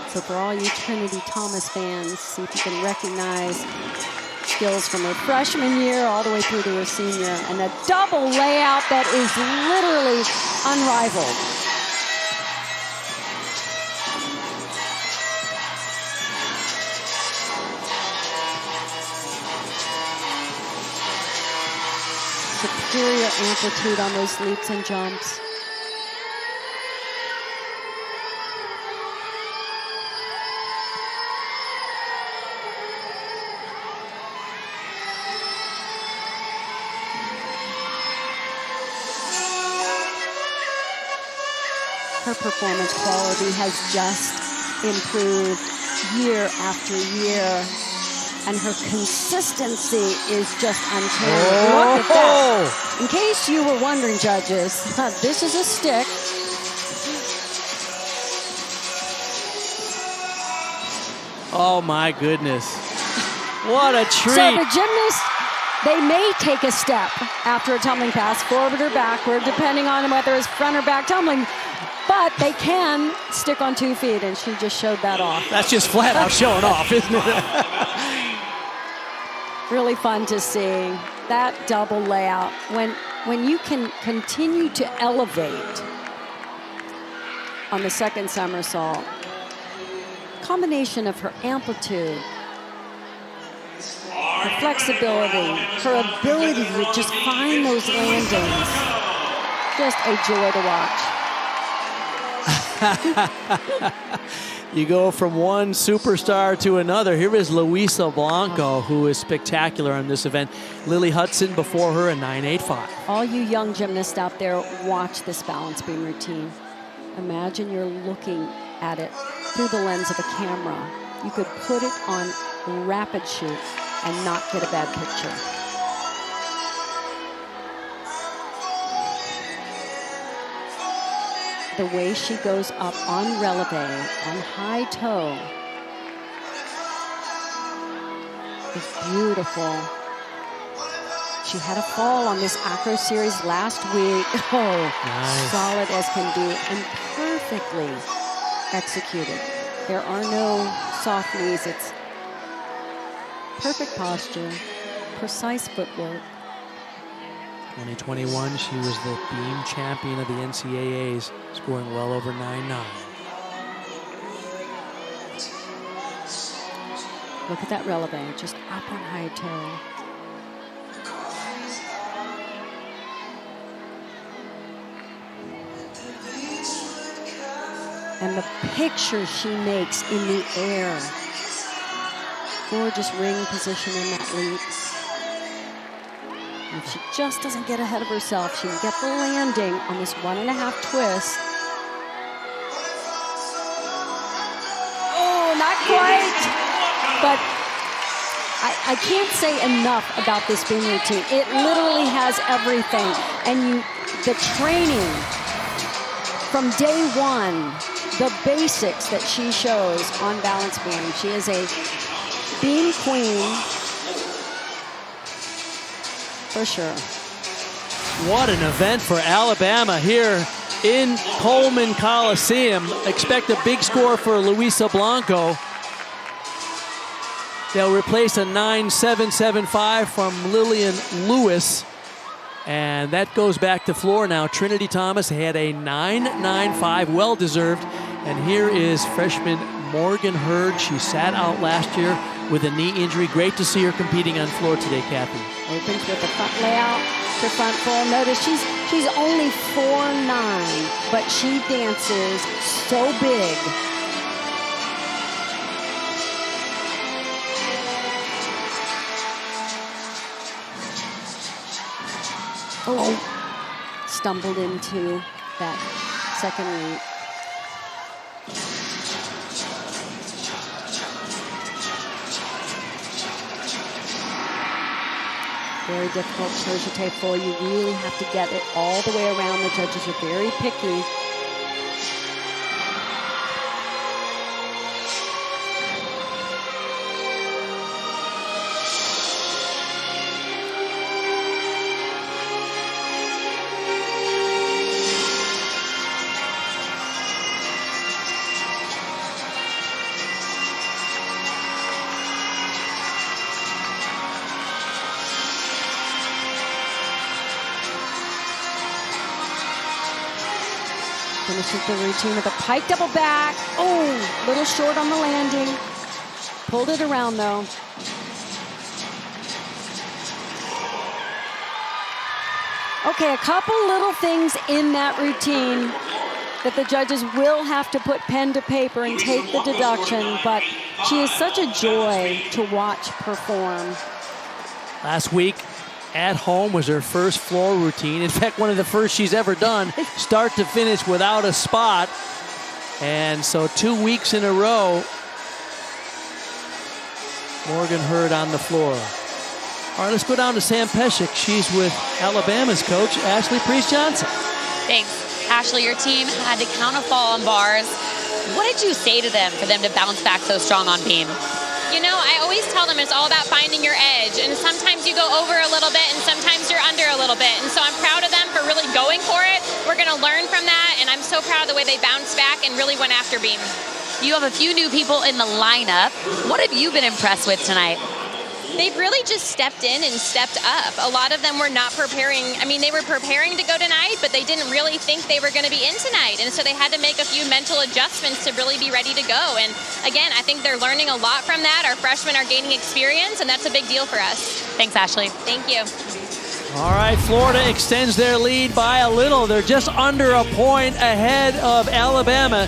So for all you Trinity Thomas fans, see if you can recognize skills from her freshman year all the way through to her senior. And a double layout that is literally unrivaled. Superior amplitude on those leaps and jumps. Her performance quality has just improved year after year. And her consistency is just uncanny. Look at that. In case you were wondering, judges, this is a stick. Oh my goodness. What a treat. So the gymnast, they may take a step after a tumbling pass, forward or backward, depending on whether it's front or back tumbling. But they can stick on 2 feet, and she just showed that off. That's just flat out showing off, isn't it? Really fun to see that double layout. When you can continue to elevate on the second somersault, combination of her amplitude, her flexibility, her ability to just find those landings, just a joy to watch. You go from one superstar to another. Here is Luisa Blanco, who is spectacular on this event. Lily Hudson before her, a 9.85. All you young gymnasts out there, watch this balance beam routine. Imagine you're looking at it through the lens of a camera. You could put it on rapid shoot and not get a bad picture. the way she goes up on releve, on high toe, is beautiful. She had a fall on this acro series last week. Oh, nice. Solid as can be and perfectly executed. There are no soft knees. It's perfect posture, precise footwork. 2021, she was the beam champion of the NCAAs, scoring well over 9.9. Look at that releve, just up on high toe. And the picture she makes in the air. Gorgeous ring position in that leap. And if she just doesn't get ahead of herself, she can get the landing on this 1.5 twist. Oh, not quite. But I can't say enough about this beam routine. It literally has everything. And the training from day one, the basics that she shows on balance beam. She is a beam queen for sure. What an event for Alabama here in Coleman Coliseum. Expect a big score for Luisa Blanco. They'll replace a 9.775 from Lillian Lewis. And that goes back to floor now. Trinity Thomas had a 9.95, well-deserved. And here is freshman Morgan Hurd. She sat out last year with a knee injury. Great to see her competing on floor today, Kathy. Opens with the front layout to front full. Notice she's only 4'9", but she dances so big. Oh, stumbled into that second leap. Very difficult Turgite full. You really have to get it all the way around. The judges are very picky. Finishes the routine with a pike double back. Oh, little short on the landing. Pulled it around though. Okay, a couple little things in that routine that the judges will have to put pen to paper and take the deduction, but she is such a joy to watch perform. Last week, at home was her first floor routine. In fact, one of the first she's ever done, start to finish without a spot. And so 2 weeks in a row, Morgan Hurd on the floor. All right, let's go down to Sam Pesek. She's with Alabama's coach, Ashley Priest-Johnson. Thanks. Ashley, your team had to count a fall on bars. What did you say to them for them to bounce back so strong on beam? You know, I always tell them it's all about finding your edge. And sometimes you go over a little bit and sometimes you're under a little bit. And so I'm proud of them for really going for it. We're going to learn from that. And I'm so proud of the way they bounced back and really went after beam. You have a few new people in the lineup. What have you been impressed with tonight? They've really just stepped in and stepped up. A lot of them were not preparing. I mean, they were preparing to go tonight, but they didn't really think they were going to be in tonight. And so they had to make a few mental adjustments to really be ready to go. And again, I think they're learning a lot from that. Our freshmen are gaining experience, and that's a big deal for us. Thanks, Ashley. Thank you. All right, Florida extends their lead by a little. They're just under a point ahead of Alabama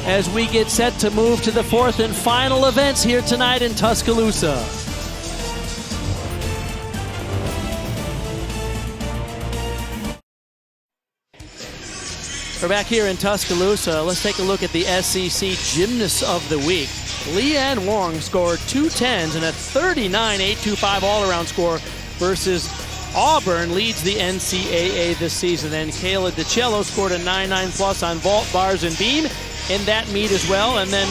as we get set to move to the fourth and final events here tonight in Tuscaloosa. We're back here in Tuscaloosa. Let's take a look at the SEC Gymnasts of the Week. Leanne Wong scored 2 10s and a 39.825 all-around score versus Auburn leads the NCAA this season. And Kayla DiCello scored a 9.9 plus on vault, bars, and beam in that meet as well. And then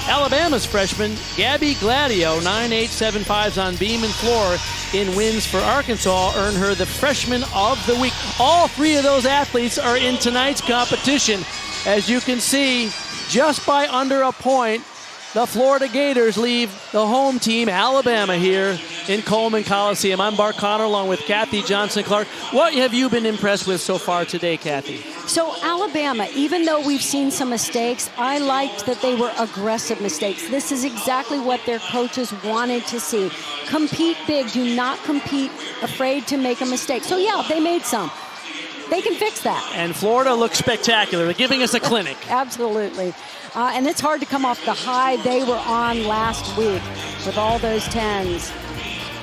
Alabama's freshman Gabby Gladio, 9.875s on beam and floor in wins for Arkansas, earned her the Freshman of the Week. All three of those athletes are in tonight's competition. As you can see, just by under a point, the Florida Gators leave the home team, Alabama, here in Coleman Coliseum. I'm Bart Connor along with Kathy Johnson-Clark. What have you been impressed with so far today, Kathy? So Alabama, even though we've seen some mistakes, I liked that they were aggressive mistakes. This is exactly what their coaches wanted to see. Compete big. Do not compete afraid to make a mistake. So, yeah, they made some. They can fix that. And Florida looks spectacular. They're giving us a clinic. Absolutely. And it's hard to come off the high they were on last week with all those 10s.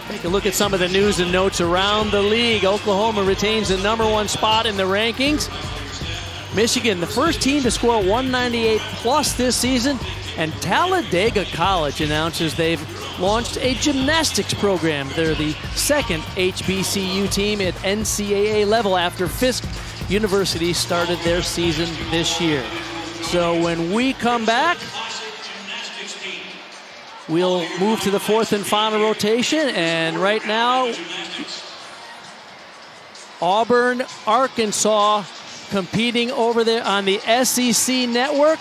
Take a look at some of the news and notes around the league. Oklahoma retains the #1 spot in the rankings. Michigan, the first team to score 198 plus this season. And Talladega College announces they've launched a gymnastics program. They're the second HBCU team at NCAA level after Fisk University started their season this year. So when we come back, we'll move to the fourth and final rotation. And right now, Auburn, Arkansas competing over there on the SEC network.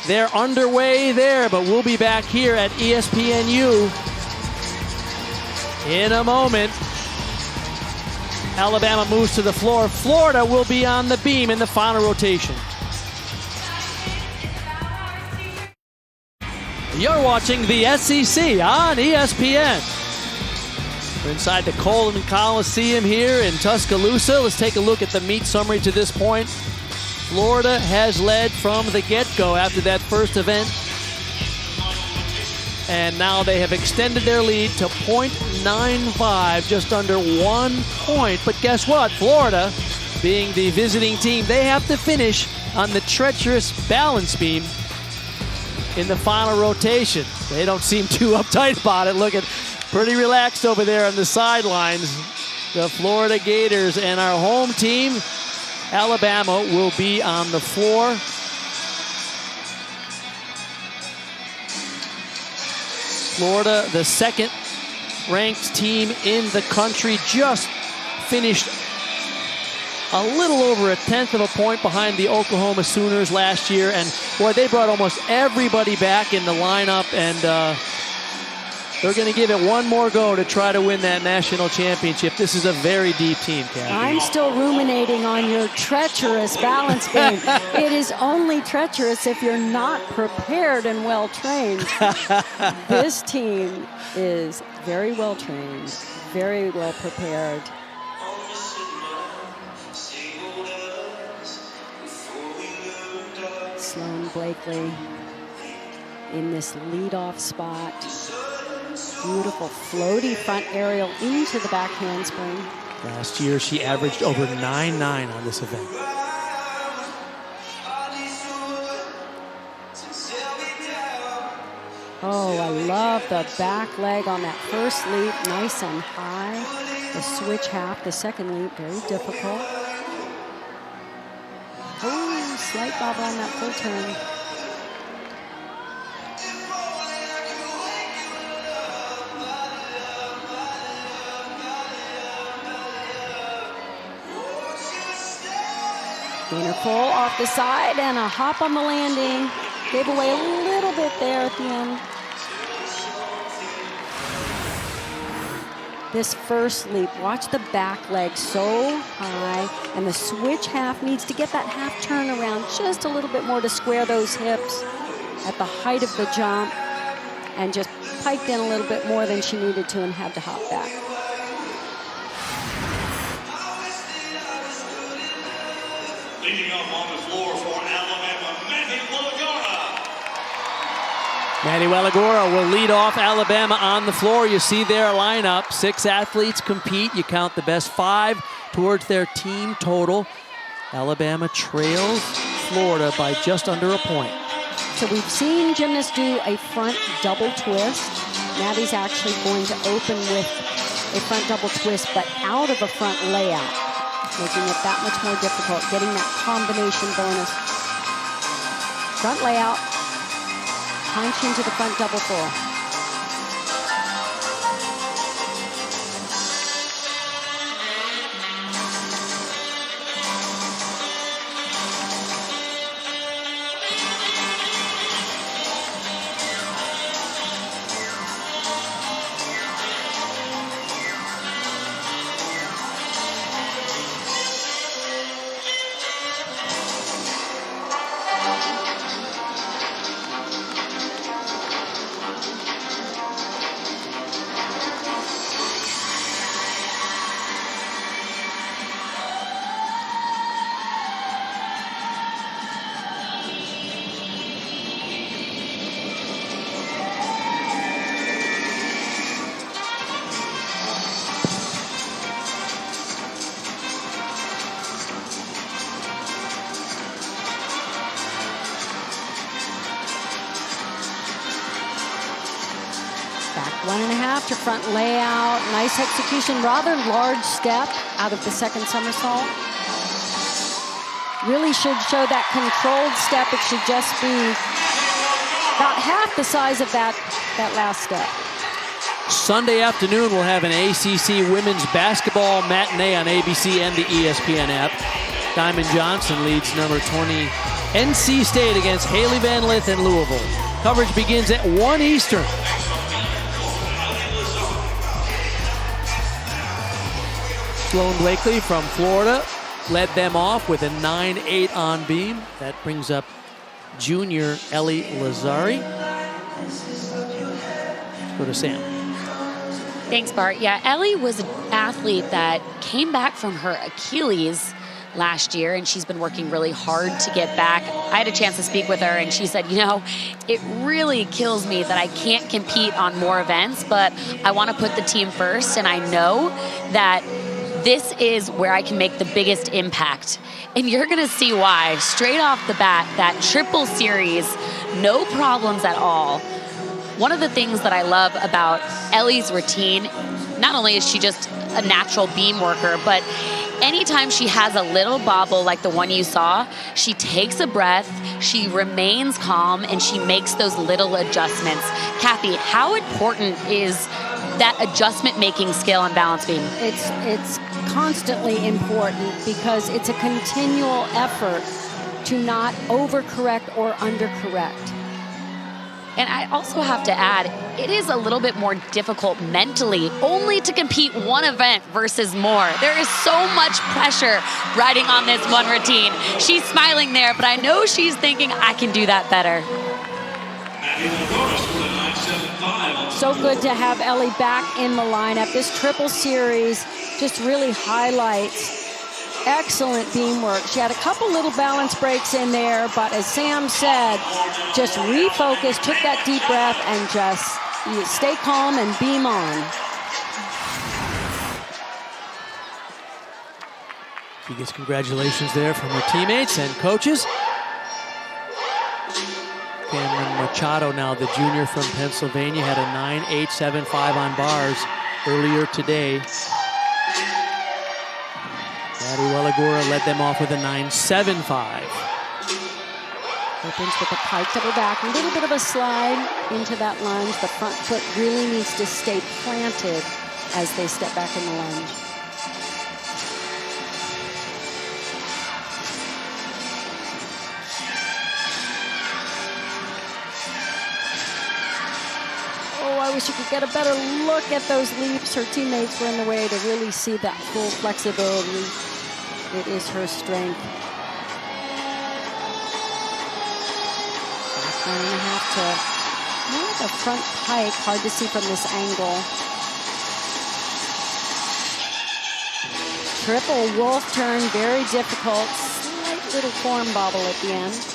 They're underway there, but we'll be back here at ESPNU in a moment. Alabama moves to the floor. Florida will be on the beam in the final rotation. You're watching the SEC on ESPN. We're inside the Coleman Coliseum here in Tuscaloosa. Let's take a look at the meet summary to this point. Florida has led from the get-go after that first event. And now they have extended their lead to .95, just under 1 point. But guess what? Florida, being the visiting team, they have to finish on the treacherous balance beam in the final rotation. They don't seem too uptight about it. Look at, pretty relaxed over there on the sidelines. The Florida Gators and our home team, Alabama, will be on the floor. Florida, the second-ranked team in the country, just finished a little over 1/10 of a point behind the Oklahoma Sooners last year. And, boy, they brought almost everybody back in the lineup, and they're going to give it one more go to try to win that national championship. This is a very deep team, Kathy. I'm still ruminating on your treacherous balance beam. It is only treacherous if you're not prepared and well-trained. This team is very well-trained, very well-prepared. Sloane Blakely in this leadoff spot. Beautiful floaty front aerial into the back handspring. Last year, she averaged over 9.9 on this event. Oh, I love the back leg on that first leap, nice and high. The switch half, the second leap, very difficult. Oh, slight bobble on that full turn. Gainer full off the side and a hop on the landing. Gave away a little bit there at the end. This first leap, watch the back leg so high, and the switch half needs to get that half turn around just a little bit more to square those hips at the height of the jump, and just piked in a little bit more than she needed to and had to hop back. Leading up on the floor for Alabama, Maddie Wellagora. Maddie Wellagora will lead off Alabama on the floor. You see their lineup. 6 athletes compete. You count the best 5 towards their team total. Alabama trails Florida by just under a point. So we've seen gymnasts do a front double twist. Maddie's actually going to open with a front double twist, but out of a front layout, making it that much more difficult, getting that combination bonus. Front layout, punch into the front double full. Back 1.5 to front layout. Nice execution, rather large step out of the second somersault. Really should show that controlled step. It should just be about half the size of that last step. Sunday afternoon, we'll have an ACC women's basketball matinee on ABC and the ESPN app. Diamond Johnson leads number 20 NC State against Haley Van Lith in Louisville. Coverage begins at 1 Eastern. Sloan Blakely from Florida led them off with a 9-8 on beam. That brings up junior Ellie Lazari. Let's go to Sam. Thanks, Bart. Yeah, Ellie was an athlete that came back from her Achilles last year, and she's been working really hard to get back. I had a chance to speak with her, and she said, you know, it really kills me that I can't compete on more events, but I want to put the team first, and I know that this is where I can make the biggest impact. And you're going to see why. Straight off the bat, that triple series, no problems at all. One of the things that I love about Ellie's routine, not only is she just a natural beam worker, but anytime she has a little bobble like the one you saw, she takes a breath, she remains calm, and she makes those little adjustments. Kathy, how important is that adjustment-making skill on balance beam? It's constantly important because it's a continual effort to not overcorrect or undercorrect. And I also have to add, it is a little bit more difficult mentally only to compete one event versus more. There is so much pressure riding on this one routine. She's smiling there, but I know she's thinking, I can do that better. So good to have Ellie back in the lineup. This triple series just really highlights excellent beam work. She had a couple little balance breaks in there, but as Sam said, just refocus, took that deep breath, and just stay calm and beam on. Biggest congratulations there from her teammates and coaches. Cameron Machado, now the junior from Pennsylvania, had a 9.875 on bars earlier today. Maddie Wellagora led them off with a 9.75. Opens with a pike double back, a little bit of a slide into that lunge. The front foot really needs to stay planted as they step back in the lunge. I wish you could get a better look at those leaps. Her teammates were in the way to really see that full flexibility. It is her strength. Back 1.5 to more of a front pike. Hard to see from this angle. Triple wolf turn, very difficult. Slight little form bobble at the end.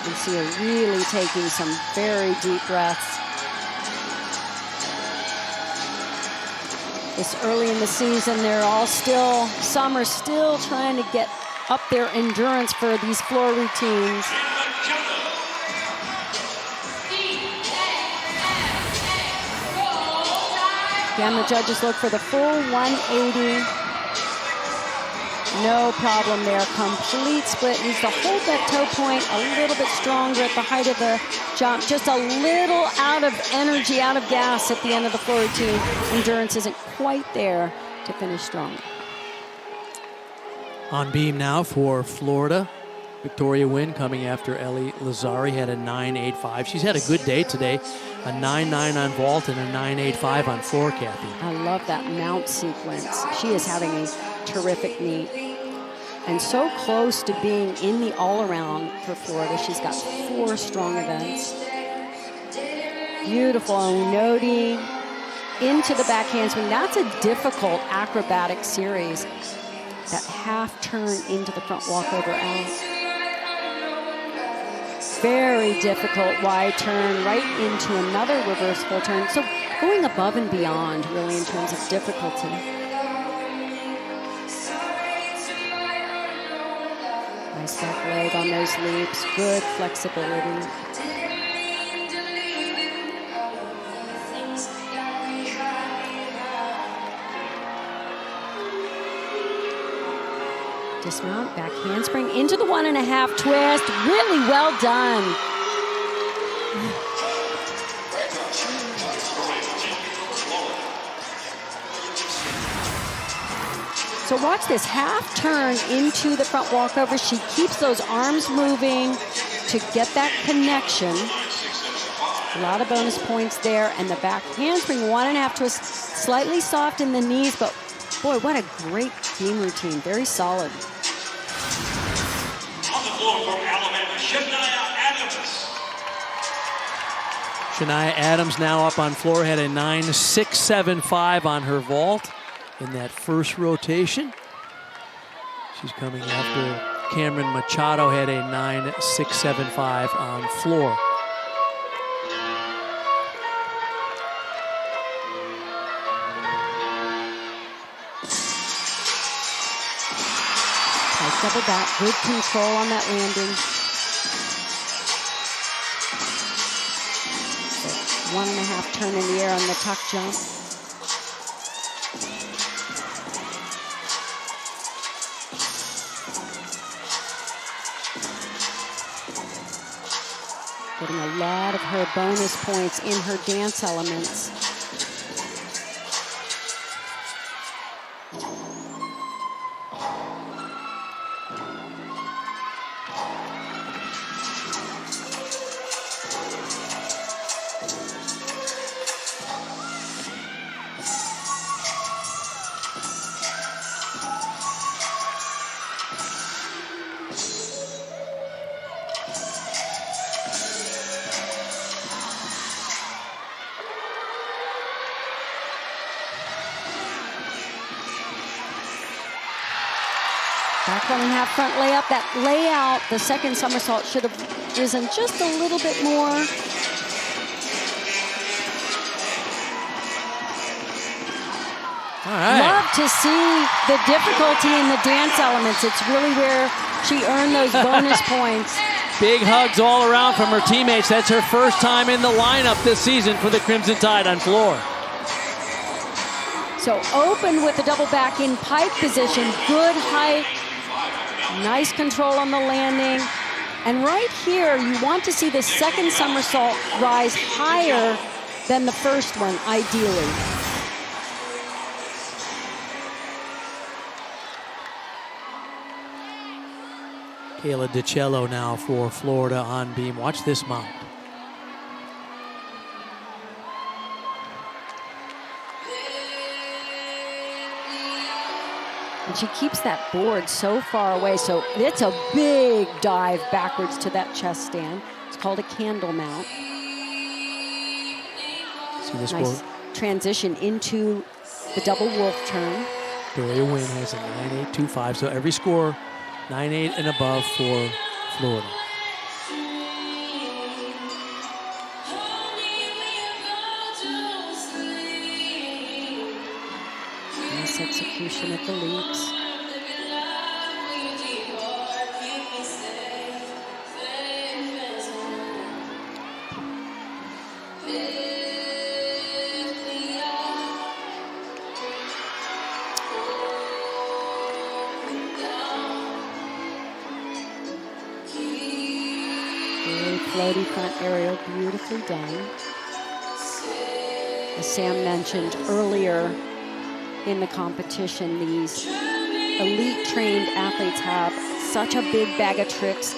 You see her really taking some very deep breaths. This early in the season, some are still trying to get up their endurance for these floor routines. Again, the judges look for the full 180. No problem there. Complete split. Needs to hold that toe point a little bit stronger at the height of the jump. Just a little out of energy, out of gas at the end of the floor routine. Endurance isn't quite there to finish strong. On beam now for Florida. Victoria Wynn coming after Ellie Lazzari, had a 9.85. She's had a good day today. A 9.9 on vault and a 9.85 on floor, Kathy. I love that mount sequence. She is having a terrific meet. And so close to being in the all-around for Florida. She's got 4 strong events. Beautiful Nodi into the back handspring. That's a difficult acrobatic series. That half turn into the front walkover out. Very difficult wide turn right into another reversible turn. So going above and beyond really in terms of difficulty. Nice back leg on those leaps, good flexibility. Dismount, back handspring into the 1.5 twist. Really well done. So watch this half turn into the front walkover. She keeps those arms moving to get that connection. A lot of bonus points there. And the back handspring, 1.5 twist, slightly soft in the knees, but boy, what a great beam routine. Very solid. On the floor from Alabama, Shania Adams. Shania Adams now up on floor, had a 9.675 on her vault in that first rotation. She's coming after Cameron Machado, had a 9.675 on floor. Double back, good control on that landing. 1.5 turn in the air on the tuck jump. Getting a lot of her bonus points in her dance elements. Back 1.5 front layup. That layout, the second somersault should have risen just a little bit more. All right. Love to see the difficulty in the dance elements. It's really where she earned those bonus points. Big hugs all around from her teammates. That's her first time in the lineup this season for the Crimson Tide on floor. So open with the double back in pike position. Good height. Nice control on the landing. And right here, you want to see the second somersault rise higher than the first one, ideally. Kayla DiCello now for Florida on beam. Watch this mount. And she keeps that board so far away, so it's a big dive backwards to that chest stand. It's called a candle mount. See this Nice board? transition into the double wolf turn. Victoria Wynn has a 9.825, so every score 9.8 and above for Florida. Nice execution at the leaps. Very floaty front aerial, beautifully done. As Sam mentioned earlier in the competition, these elite trained athletes have such a big bag of tricks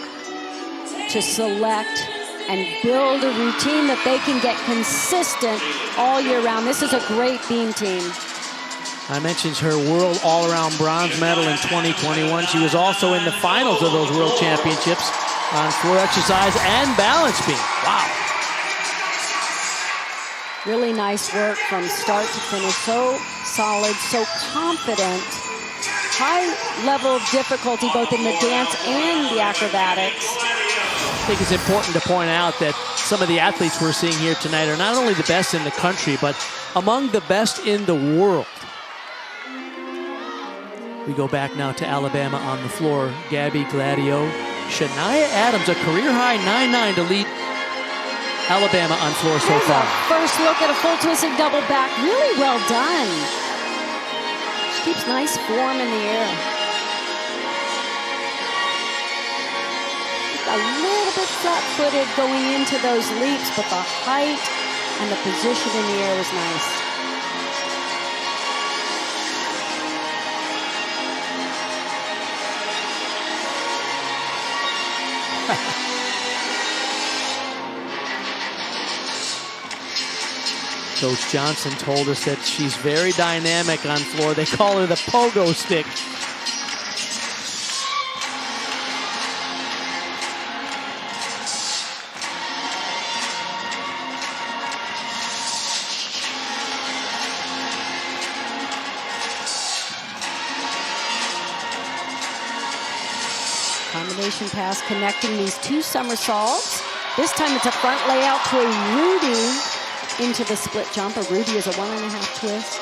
to select and build a routine that they can get consistent all year round. This is a great beam team. I mentioned her world all-around bronze medal in 2021. She was also in the finals of those world championships on floor exercise and balance beam. Wow. Really nice work from start to finish. So solid, so confident. High level of difficulty both in the dance and the acrobatics. I think it's important to point out that some of the athletes we're seeing here tonight are not only the best in the country, but among the best in the world. We go back now to Alabama on the floor. Gabby Gladio, Shania Adams, a career-high 9.9 to lead Alabama on floor so far. First look at a full twisting double back. Really well done. She keeps nice form in the air. A little bit flat-footed going into those leaps, but the height and the position in the air was nice. Coach Johnson told us that she's very dynamic on floor. They call her the pogo stick. Combination pass connecting these two somersaults. This time it's a front layout to a Rudy into the split jump. A Rudy is a 1.5 twist.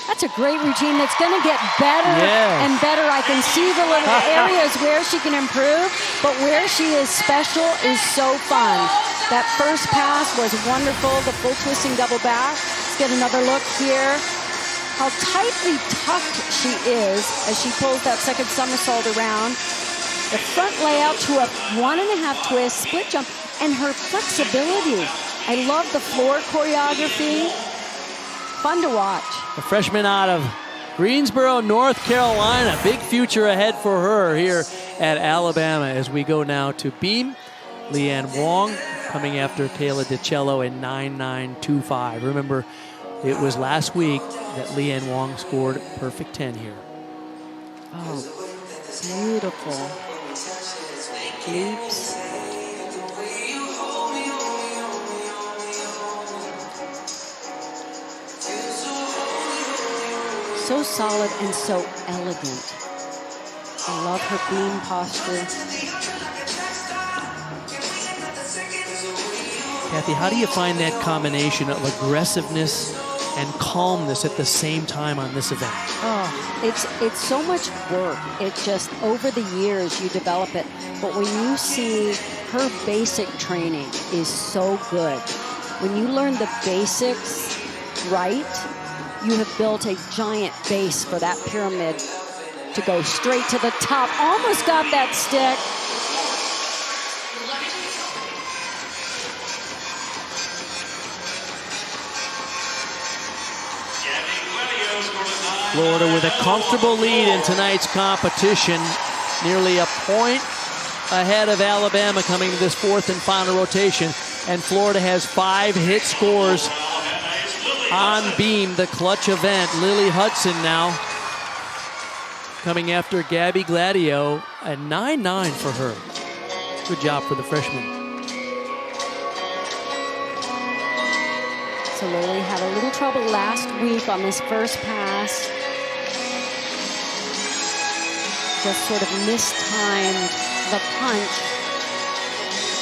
That's a great routine that's going to get better and better. I can see the little areas where she can improve, but where she is special is so fun. That first pass was wonderful, the full twisting double back. Let's get another look here. How tightly tucked she is as she pulls that second somersault around. The front layout to a 1.5 twist split jump, and her flexibility. I love the floor choreography. Fun to watch. A freshman out of Greensboro, North Carolina. Big future ahead for her here at Alabama as we go now to beam. Leanne Wong coming after Kayla DiCello in 9.925. Remember, it was last week that Leanne Wong scored perfect 10 here. Oh, beautiful. Leaps. So solid and so elegant. I love her beam posture. Kathy, how do you find that combination of aggressiveness and calmness at the same time on this event? Oh, it's so much work. It just, over the years, you develop it. But when you see her basic training is so good. When you learn the basics right, you have built a giant base for that pyramid to go straight to the top. Almost got that stick. Florida with a comfortable lead in tonight's competition. Nearly a point ahead of Alabama coming to this fourth and final rotation. And Florida has 5 hit scores on beam, the clutch event. Lily Hudson now coming after Gabby Gladio, a 9.9 for her. Good job for the freshman. So Lily had a little trouble last week on this first pass. just sort of mistimed the punch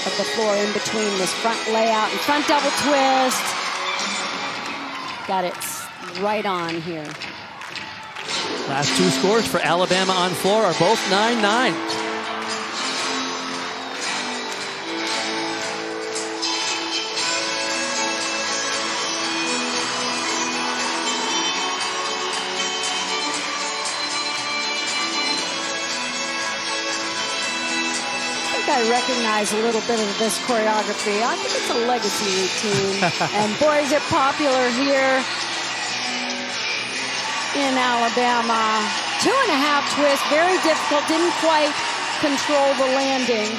of the floor in between this front layout and front double twist. Got it right on here. Last two scores for Alabama on floor are both 9-9. I recognize a little bit of this choreography. I think it's a legacy routine. And boy, is it popular here in Alabama. 2.5 twists, very difficult, didn't quite control the landing.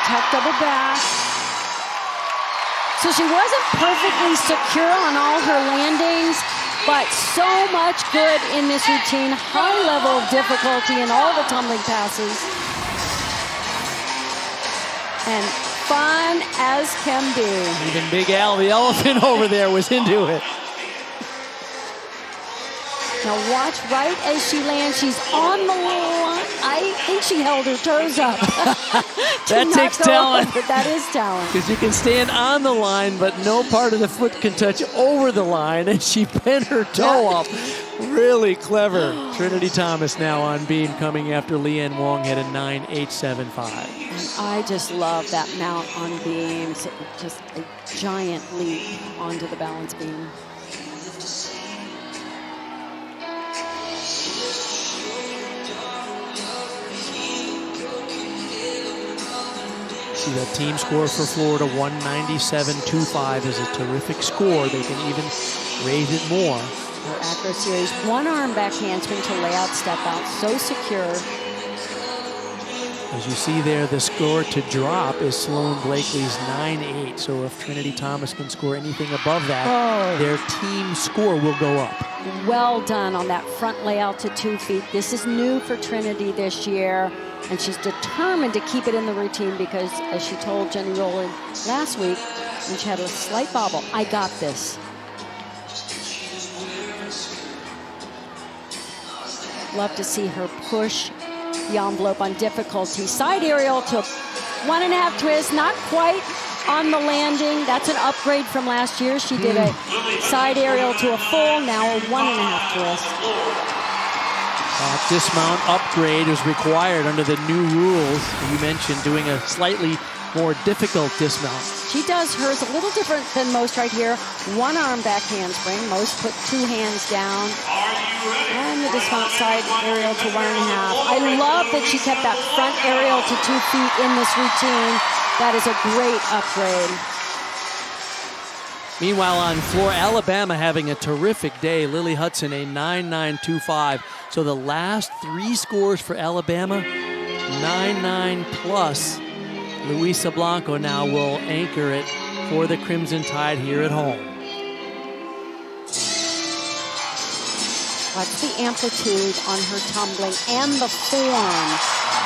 Tuck double back. So she wasn't perfectly secure on all her landings, but so much good in this routine. High level of difficulty in all the tumbling passes. And fun as can be. Even Big Al, the elephant over there, was into it. Now watch right as she lands. She's on the line. I think she held her toes up. That takes talent. That is talent. Because you can stand on the line, but no part of the foot can touch over the line, and she bent her toe up. Really clever. Trinity Thomas now on beam, coming after Leanne Wong had a 9.875. And I just love that mount on beam. So just a giant leap onto the balance beam. The team score for Florida, 197.25, is a terrific score. They can even raise it more. Her accuracy is one arm back handspring to layout, step out, so secure. As you see there, the score to drop is Sloane Blakely's 9.8. So if Trinity Thomas can score anything above that, their team score will go up. Well done on that front layout to 2 feet. This is new for Trinity this year. And she's determined to keep it in the routine because, as she told Jenny Rowland last week, when she had a slight bobble, I got this. Love to see her push the envelope on difficulty. Side aerial to 1.5 twist, not quite on the landing. That's an upgrade from last year. She did a side aerial to a full, now a 1.5 twist. That dismount upgrade is required under the new rules. You mentioned doing a slightly more difficult dismount. She does hers a little different than most right here. One arm back handspring. Most put 2 hands down. And the dismount side aerial to 1.5. I love that she kept that front aerial to 2 feet in this routine. That is a great upgrade. Meanwhile, on floor, Alabama having a terrific day. Lily Hudson, a 9.925. So the last 3 scores for Alabama, 9.9 plus. Luisa Blanco now will anchor it for the Crimson Tide here at home. Watch the amplitude on her tumbling and the form.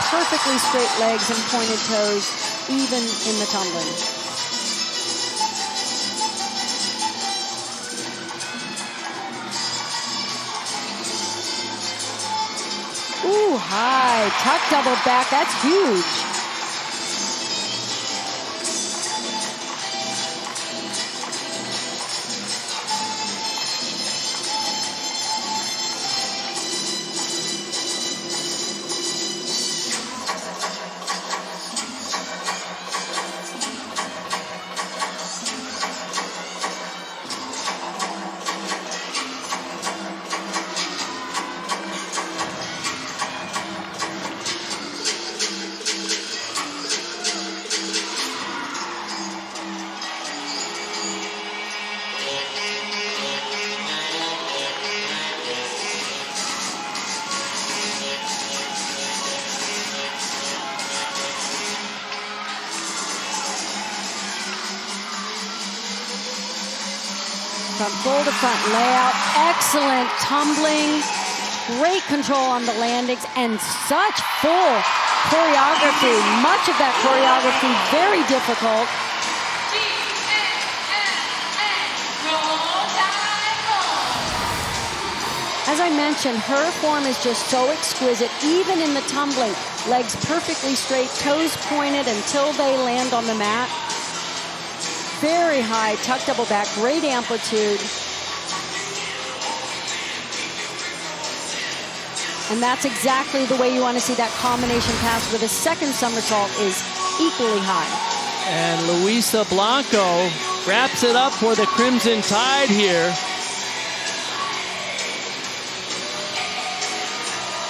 Perfectly straight legs and pointed toes, even in the tumbling. Ooh, high, tuck double back, that's huge. From goal to front layout, excellent tumbling, great control on the landings, and such full choreography. Much of that choreography very difficult. As I mentioned, her form is just so exquisite, even in the tumbling. Legs perfectly straight, toes pointed until they land on the mat. Very high, tuck double back, great amplitude. And that's exactly the way you want to see that combination pass, where the second somersault is equally high. And Luisa Blanco wraps it up for the Crimson Tide here.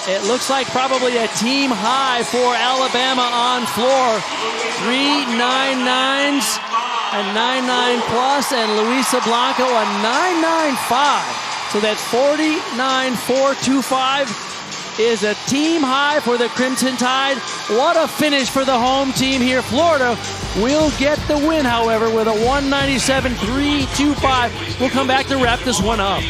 It looks like probably a team high for Alabama on floor. 3 9.9s, a 9.9 plus, and Luisa Blanco a 9.95. So that 49.425 is a team high for the Crimson Tide. What a finish for the home team here. Florida will get the win, however, with a 197.325. We'll come back to wrap this one up.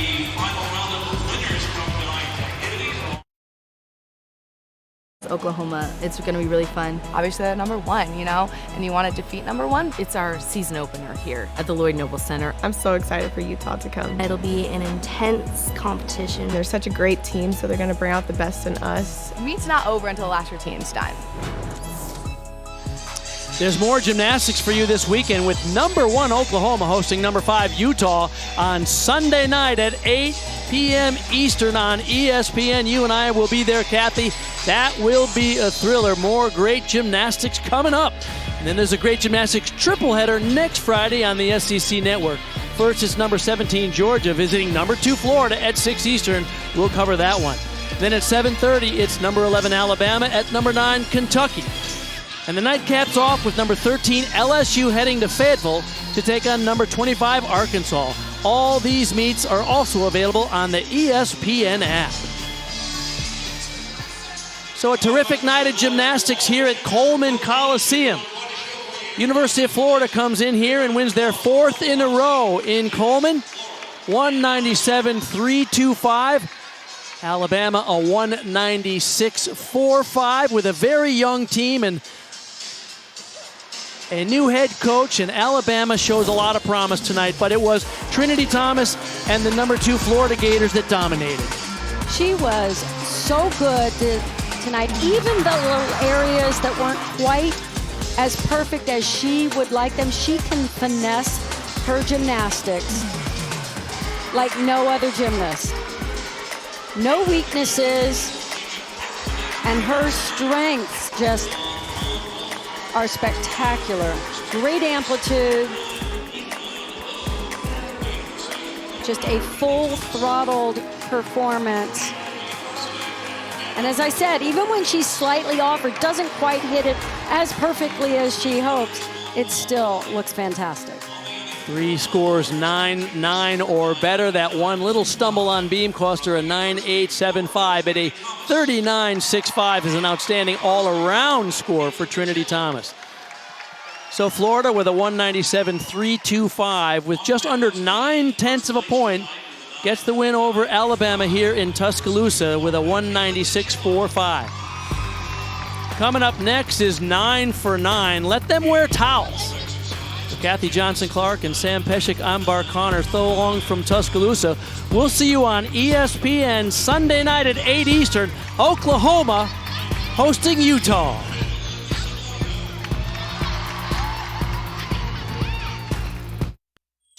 Oklahoma, it's going to be really fun. Obviously they're number one, you know, and you want to defeat number one. It's our season opener here at the Lloyd Noble Center. I'm so excited for Utah to come. It'll be an intense competition. They're such a great team, so they're going to bring out the best in us. Meet's not over until the last routine's done. There's more gymnastics for you this weekend with number 1 Oklahoma hosting number 5 Utah on Sunday night at 8 p.m. Eastern on ESPN. You and I will be there, Kathy. That will be a thriller. More great gymnastics coming up. And then there's a great gymnastics triple header next Friday on the SEC Network. First, it's number 17 Georgia visiting number 2 Florida at 6 Eastern. We'll cover that one. Then at 7:30, it's number 11 Alabama at number 9 Kentucky. And the night caps off with number 13 LSU heading to Fayetteville to take on number 25 Arkansas. All these meets are also available on the ESPN app. So a terrific night of gymnastics here at Coleman Coliseum. University of Florida comes in here and wins their 4th in a row in Coleman. 197.325. Alabama a 196.45 with a very young team and a new head coach, and Alabama shows a lot of promise tonight, but it was Trinity Thomas and the number 2 Florida Gators that dominated. She was so good tonight, even the little areas that weren't quite as perfect as she would like them. She can finesse her gymnastics like no other gymnast. No weaknesses, and her strengths just are spectacular. Great amplitude. Just a full-throttled performance. And as I said, even when she's slightly off or doesn't quite hit it as perfectly as she hopes, it still looks fantastic. 3 scores 9-9 or better. That one little stumble on beam cost her a 9.875, but a 39.65 is an outstanding all-around score for Trinity Thomas. So Florida with a 197.325 with just under 9/10 of a point gets the win over Alabama here in Tuscaloosa with a 196.45. Coming up next is 9 for 9. Let them wear towels. Kathy Johnson-Clark and Sam Pesek, I'm Bart Connor. So long from Tuscaloosa. We'll see you on ESPN Sunday night at 8 Eastern. Oklahoma hosting Utah.